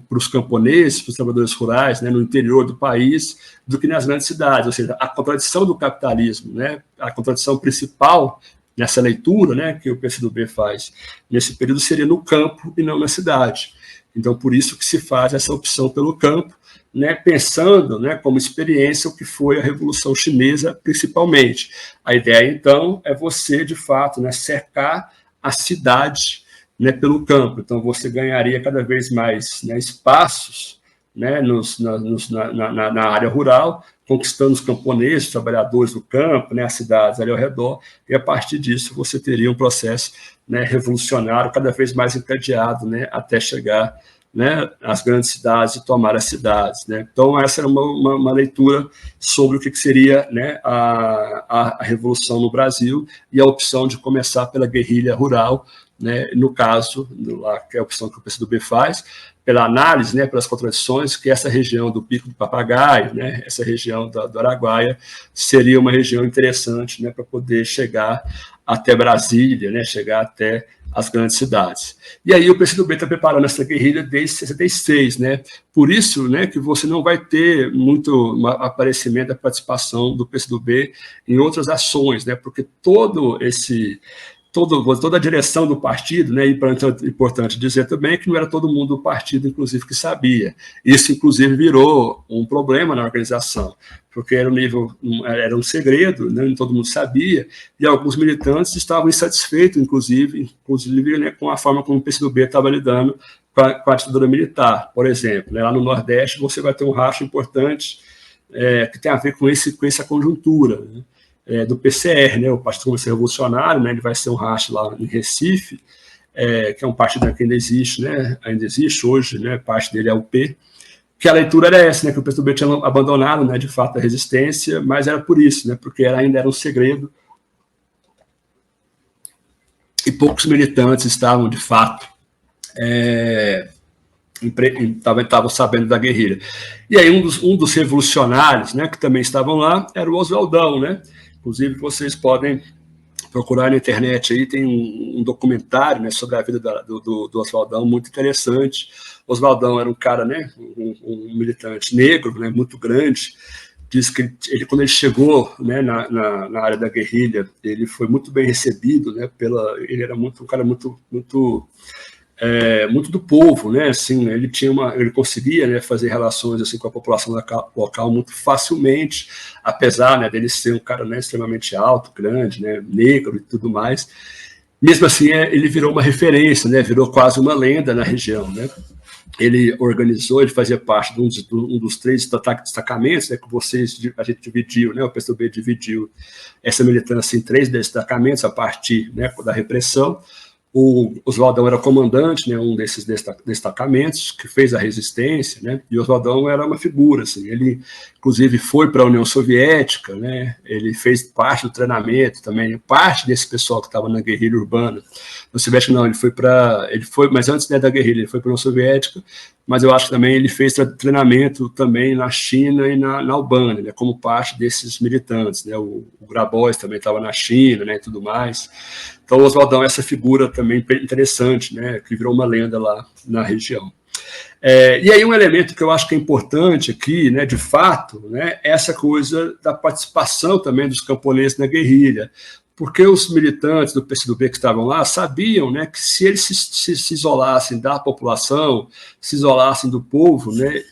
S2: para os camponeses, para os trabalhadores rurais, né, no interior do país, do que nas grandes cidades. Ou seja, a contradição do capitalismo, né, a contradição principal nessa leitura, né, que o PCdoB faz nesse período seria no campo e não na cidade. Então, por isso que se faz essa opção pelo campo, né, pensando, né, como experiência o que foi a Revolução Chinesa, principalmente. A ideia, então, é você, de fato, né, cercar a cidade, né, pelo campo. Então, você ganharia cada vez mais, né, espaços, né, na área rural, conquistando os camponeses, os trabalhadores do campo, né, as cidades ali ao redor, e a partir disso você teria um processo, né, revolucionário cada vez mais encadeado, né, até chegar, né, às grandes cidades e tomar as cidades, né? Então, essa era uma leitura sobre o que seria, né, a revolução no Brasil e a opção de começar pela guerrilha rural, né, no caso, que é a opção que o PCdoB faz, pela análise, né, pelas contradições, que essa região do Pico do Papagaio, né, essa região do Araguaia, seria uma região interessante, né, para poder chegar até Brasília, né, chegar até as grandes cidades. E aí o PCdoB está preparando essa guerrilha desde 66, né? Por isso, né, que você não vai ter muito aparecimento da participação do PCdoB em outras ações, né? Porque todo esse toda a direção do partido, né? E é importante dizer também que não era todo mundo do partido, inclusive, que sabia. Isso, inclusive, virou um problema na organização, porque era um segredo, né? Nem todo mundo sabia, e alguns militantes estavam insatisfeitos, inclusive né, com a forma como o PCdoB estava lidando com a ditadura militar, por exemplo. Né? Lá no Nordeste, você vai ter um racha importante que tem a ver com essa conjuntura, né? Do PCR, né, o Partido Comunista Revolucionário, né, ele vai ser um racha lá em Recife, que é um partido que ainda existe, né, ainda existe hoje, né, parte dele é o P, que a leitura era essa, né, que o PCdoB tinha abandonado, né, de fato, a resistência, mas era por isso, né, porque ainda era um segredo e poucos militantes estavam, de fato, estavam sabendo da guerrilha. E aí um dos revolucionários, né, que também estavam lá, era o Oswaldão, né? Inclusive vocês podem procurar na internet aí, tem um documentário, né, sobre a vida do Oswaldão, muito interessante. Oswaldão era um cara, né, um militante negro, né, muito grande. Diz que quando ele chegou, né, na área da guerrilha, ele foi muito bem recebido, né, ele era um cara muito do povo, né? Assim, ele conseguia, né, fazer relações assim com a população local muito facilmente, apesar, né, dele ser um cara, né, extremamente alto, grande, né, negro e tudo mais. Mesmo assim, ele virou uma referência, né? Virou quase uma lenda na região, né? Ele fazia parte de um dos 3 destacamentos, né, que a gente dividiu, né, o PCdoB dividiu essa militância em 3 destacamentos a partir, né, da repressão. O Oswaldão era comandante, né, um desses destacamentos, que fez a resistência, né, e o Oswaldão era uma figura, assim, ele, inclusive, foi para a União Soviética, né, ele fez parte do treinamento também, parte desse pessoal que estava na guerrilha urbana. No Soviética, não, mas antes, né, da guerrilha, ele foi para a União Soviética, mas eu acho que também ele fez treinamento também na China e na Albânia, né, como parte desses militantes, né, o Grabois também estava na China, né, e tudo mais. Então, o Oswaldão é essa figura também interessante, né, que virou uma lenda lá na região. E aí um elemento que eu acho que é importante aqui, né, de fato, né, é essa coisa da participação também dos camponeses na guerrilha, porque os militantes do PCdoB que estavam lá sabiam, né, que se eles se isolassem da população, se isolassem do povo, né,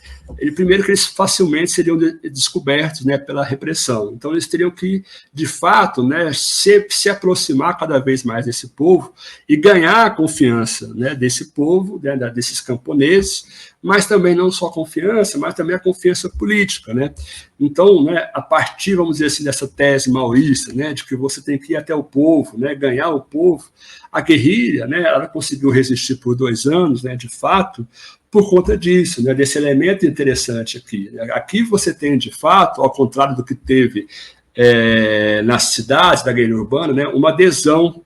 S2: primeiro que eles facilmente seriam descobertos, né, pela repressão. Então eles teriam que, de fato, né, se aproximar cada vez mais desse povo e ganhar a confiança, né, desse povo, né, desses camponeses, mas também não só a confiança, mas também a confiança política, né? Então, né, a partir, vamos dizer assim, dessa tese maoísta, né, de que você tem que ir até o povo, né, ganhar o povo, a guerrilha, né, ela conseguiu resistir por 2 anos, né, de fato, por conta disso, né, desse elemento interessante aqui. Aqui você tem, de fato, ao contrário do que teve nas cidades da guerrilha urbana, né, uma adesão,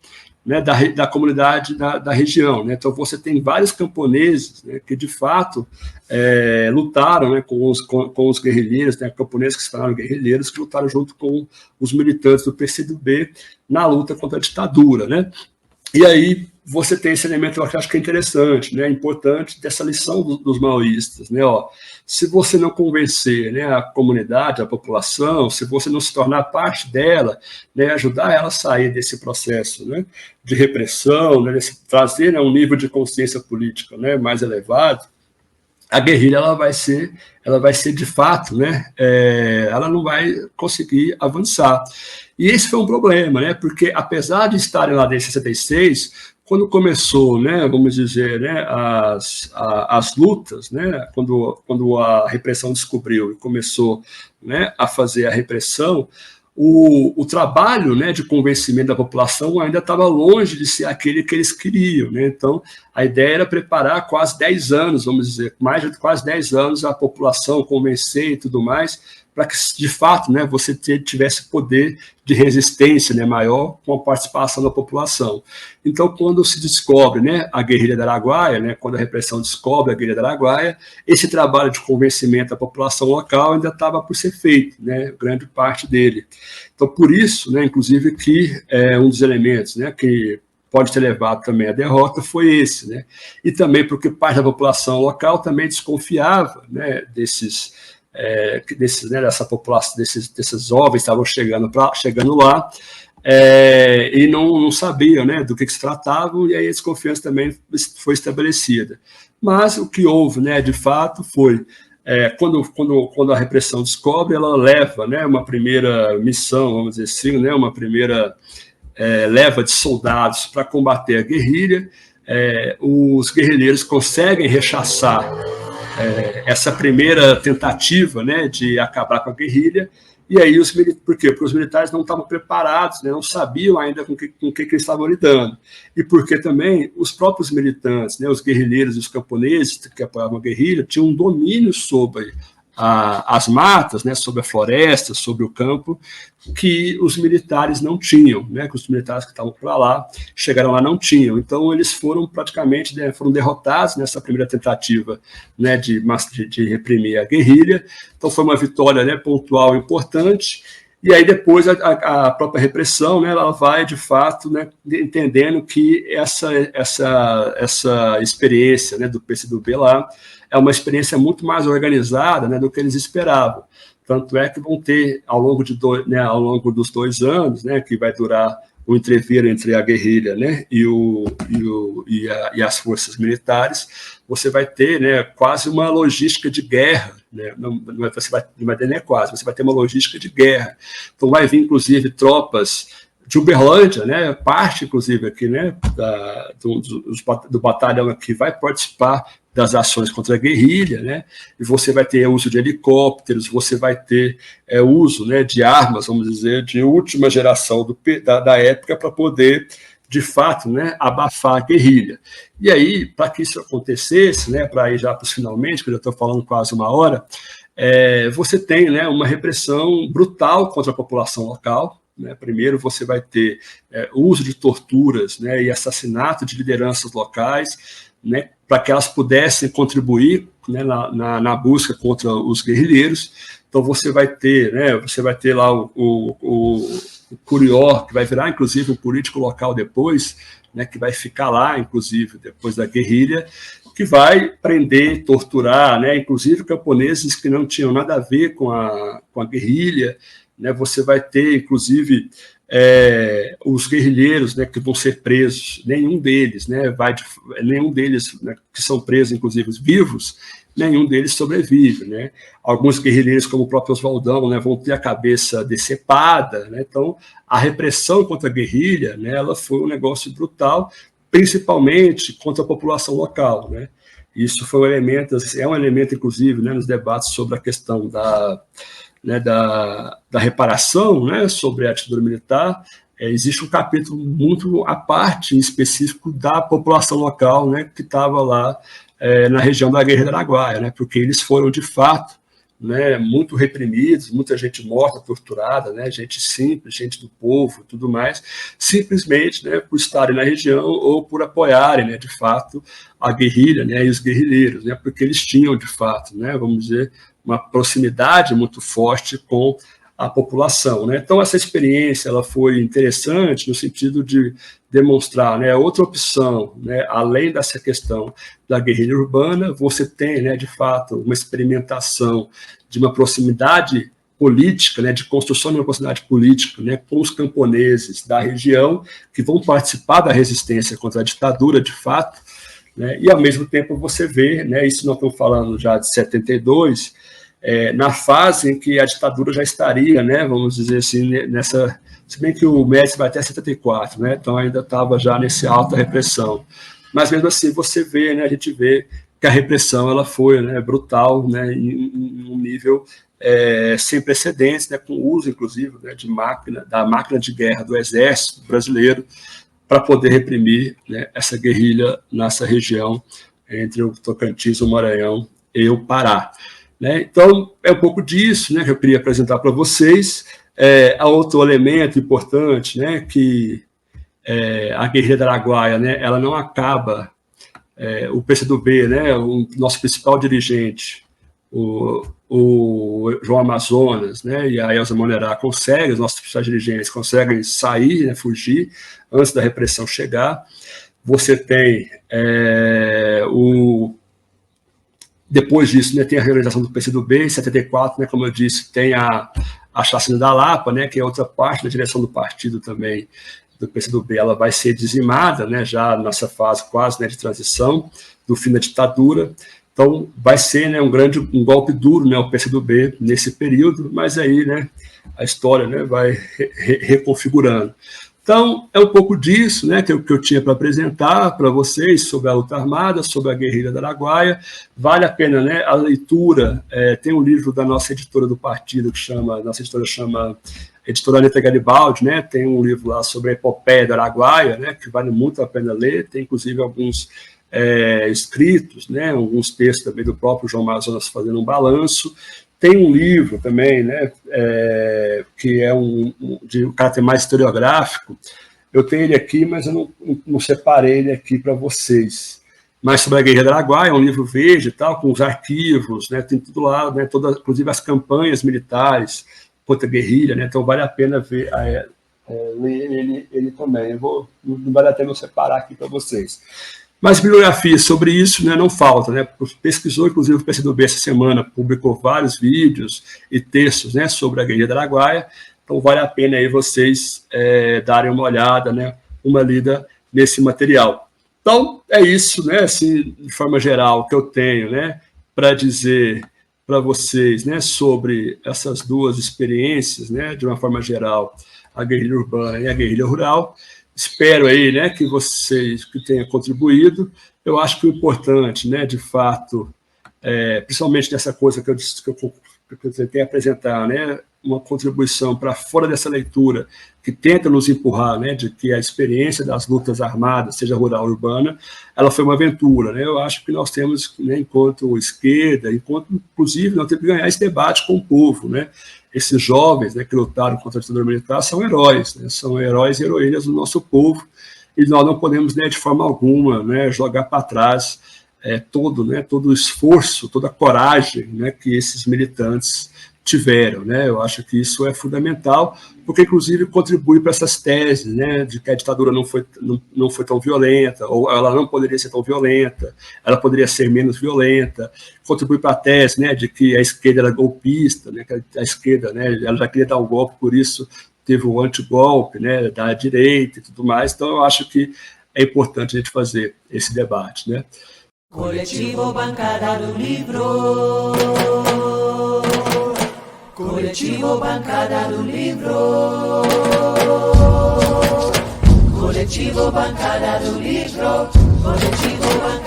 S2: né, da comunidade da região, né? Então você tem vários camponeses, né, que de fato lutaram, né, com os guerrilheiros, né, camponeses que se tornaram guerrilheiros, que lutaram junto com os militantes do PCdoB na luta contra a ditadura, né? E aí você tem esse elemento que eu acho que é interessante, né, importante dessa lição dos maoístas, né, ó, se você não convencer, né, a comunidade, a população, se você não se tornar parte dela, né, ajudar ela a sair desse processo, né, de repressão, né, trazer, né, um nível de consciência política, né, mais elevado, a guerrilha ela vai ser de fato, né, ela não vai conseguir avançar. E esse foi um problema, né, porque apesar de estarem lá desde 66, quando começou, né, vamos dizer, né, as lutas, né, quando a repressão descobriu e começou, né, a fazer a repressão, o trabalho, né, de convencimento da população ainda estava longe de ser aquele que eles queriam, né? Então, a ideia era preparar quase 10 anos, vamos dizer, mais de quase 10 anos a população, convencer e tudo mais, para que, de fato, né, você tivesse poder de resistência, né, maior com a participação da população. Então, quando se descobre, né, a guerrilha da Araguaia, né, quando a repressão descobre a guerrilha da Araguaia, esse trabalho de convencimento da população local ainda estava por ser feito, né, grande parte dele. Então, por isso, né, inclusive, que um dos elementos, né, que pode ter levado também à derrota foi esse, né, e também porque parte da população local também desconfiava, né, né, dessa população, desses jovens que estavam chegando lá, e não sabiam, né, do que se tratava, e aí a desconfiança também foi estabelecida. Mas o que houve, né, de fato, foi quando a repressão descobre, ela leva, né, uma primeira missão, vamos dizer assim, né, uma primeira leva de soldados para combater a guerrilha. Os guerrilheiros conseguem rechaçar essa primeira tentativa, né, de acabar com a guerrilha. E aí, por quê? Porque os militares não estavam preparados, né, não sabiam ainda com que eles estavam lidando. E porque também os próprios militantes, né, os guerrilheiros e os camponeses que apoiavam a guerrilha, tinham um domínio sobre as matas, né, sobre a floresta, sobre o campo, que os militares não tinham, né, que os militares que estavam para lá, chegaram lá, não tinham. Então, eles foram praticamente foram derrotados nessa primeira tentativa, né, de reprimir a guerrilha. Então, foi uma vitória, né, pontual importante. E aí, depois, a própria repressão, né, ela vai, de fato, né, entendendo que essa experiência, né, do PCdoB lá é uma experiência muito mais organizada, né, do que eles esperavam. Tanto é que vão ter, ao longo dos 2 anos, né, que vai durar o entrevero entre a guerrilha, né, e as forças militares, você vai ter, né, quase uma logística de guerra, né, não vai ter nem quase, você vai ter uma logística de guerra. Então vai vir, inclusive, tropas de Uberlândia, né, parte, inclusive, aqui, né, do batalhão que vai participar das ações contra a guerrilha, né, e você vai ter uso de helicópteros, você vai ter uso, né, de armas, vamos dizer, de última geração da época para poder, de fato, né, abafar a guerrilha. E aí, para que isso acontecesse, né, para ir já para os finalmente, que eu já estou falando quase 1 hora, você tem, né, uma repressão brutal contra a população local. Né? Primeiro, você vai ter uso de torturas, né, e assassinato de lideranças locais, né, para que elas pudessem contribuir, né, na busca contra os guerrilheiros. Então você vai ter, né, lá o Curió, que vai virar inclusive um político local depois, né, que vai ficar lá, inclusive, depois da guerrilha, que vai prender, torturar, né, inclusive camponeses que não tinham nada a ver com a guerrilha. Né, você vai ter, inclusive, os guerrilheiros, né, que vão ser presos, nenhum deles, né, né, que são presos, inclusive, vivos, nenhum deles sobrevive. Né. Alguns guerrilheiros, como o próprio Oswaldão, né, vão ter a cabeça decepada. Né. Então, a repressão contra a guerrilha, né, ela foi um negócio brutal, principalmente contra a população local. Né. Isso foi um elemento, inclusive, né, nos debates sobre a questão da reparação, né, sobre a ditadura militar. Existe um capítulo muito à parte, em específico, da população local, né, que estava lá na região da Guerra do Araguaia, né, porque eles foram, de fato, né, muito reprimidos, muita gente morta, torturada, né, gente simples, gente do povo, tudo mais, simplesmente, né, por estarem na região ou por apoiarem, né, de fato, a guerrilha, né, e os guerrilheiros, né, porque eles tinham, de fato, né, vamos dizer, uma proximidade muito forte com a população. Né? Então, essa experiência ela foi interessante no sentido de demonstrar, né, outra opção, né, além dessa questão da guerrilha urbana, você tem, né, de fato, uma experimentação de uma proximidade política, né, de construção de uma proximidade política, né, com os camponeses da região que vão participar da resistência contra a ditadura, de fato, né, e, ao mesmo tempo, você vê, né, isso nós estamos falando já de 72, na fase em que a ditadura já estaria, né, vamos dizer assim, nessa... Se bem que o Médici vai até 74, né, então ainda estava já nesse alta repressão. Mas, mesmo assim, você vê, né, a gente vê que a repressão ela foi, né, brutal, né, em um nível sem precedentes, né, com o uso, inclusive, né, da máquina de guerra do Exército brasileiro para poder reprimir, né, essa guerrilha nessa região entre o Tocantins, o Maranhão e o Pará. Né? Então, é um pouco disso, né, que eu queria apresentar para vocês. Há outro elemento importante, né, que a guerrilha do Araguaia, né, ela não acaba, o PCdoB, né, o nosso principal dirigente, o João Amazonas, né, e a Elza Monerá conseguem, os nossos principais dirigentes conseguem sair, né, fugir, antes da repressão chegar. Você tem depois disso, né, tem a reorganização do PCdoB, em 74, né, como eu disse, tem a a chacina da Lapa, né, que é outra parte da direção do partido também, do PCdoB, ela vai ser dizimada, né, já nessa fase quase, né, de transição, do fim da ditadura. Então, vai ser, né, um golpe duro, né, o PCdoB nesse período, mas aí, né, a história, né, vai reconfigurando. Então, é um pouco disso, né, que eu tinha para apresentar para vocês sobre a luta armada, sobre a guerrilha do Araguaia. Vale a pena, né, a leitura. Tem um livro da nossa editora do partido, Editora Aneta Garibaldi, né, tem um livro lá sobre a epopeia do Araguaia, né, que vale muito a pena ler. Tem, inclusive, alguns escritos, né, alguns textos também do próprio João Amazonas fazendo um balanço. Tem um livro também, né, que é de um caráter mais historiográfico. Eu tenho ele aqui, mas eu não separei ele aqui para vocês. Mas sobre a Guerrilha do Araguaia, é um livro verde e tal, com os arquivos, né, tem tudo lá, né, inclusive as campanhas militares contra a guerrilha, né, então vale a pena ver, ler ele também. Não vale a pena eu separar aqui para vocês. Mas bibliografia sobre isso, né, não falta, né? Pesquisou, inclusive, o PCdoB essa semana, publicou vários vídeos e textos, né, sobre a Guerrilha do Araguaia, então vale a pena aí vocês darem uma olhada, né, uma lida nesse material. Então, é isso, né, assim, de forma geral, que eu tenho, né, para dizer para vocês, né, sobre essas duas experiências, né, de uma forma geral, a guerrilha urbana e a guerrilha rural. Espero aí, né, que vocês tenham contribuído. Eu acho que o importante, né, de fato, principalmente nessa coisa que eu tentei apresentar, né, uma contribuição para fora dessa leitura que tenta nos empurrar, né, de que a experiência das lutas armadas, seja rural ou urbana, ela foi uma aventura, né? Eu acho que nós temos, né, enquanto esquerda, inclusive, nós temos que ganhar esse debate com o povo, né? Esses jovens, né, que lutaram contra a ditadura militar são heróis, né? São heróis e heroínas do nosso povo, e nós não podemos, né, de forma alguma, né, jogar para trás todo o esforço, toda a coragem, né, que esses militantes tiveram, né? Eu acho que isso é fundamental, porque inclusive contribui para essas teses, né, de que a ditadura não foi tão violenta, ou ela não poderia ser tão violenta, ela poderia ser menos violenta, contribui para a tese, né, de que a esquerda era golpista, né, que a esquerda, né, ela já queria dar um golpe, por isso teve o antigolpe, né, da direita e tudo mais. Então eu acho que é importante a gente fazer esse debate, né?
S1: Coletivo Bancada do Livro. Coletivo Bancada do Livro. Coletivo Bancada do Livro. Coletivo Bancada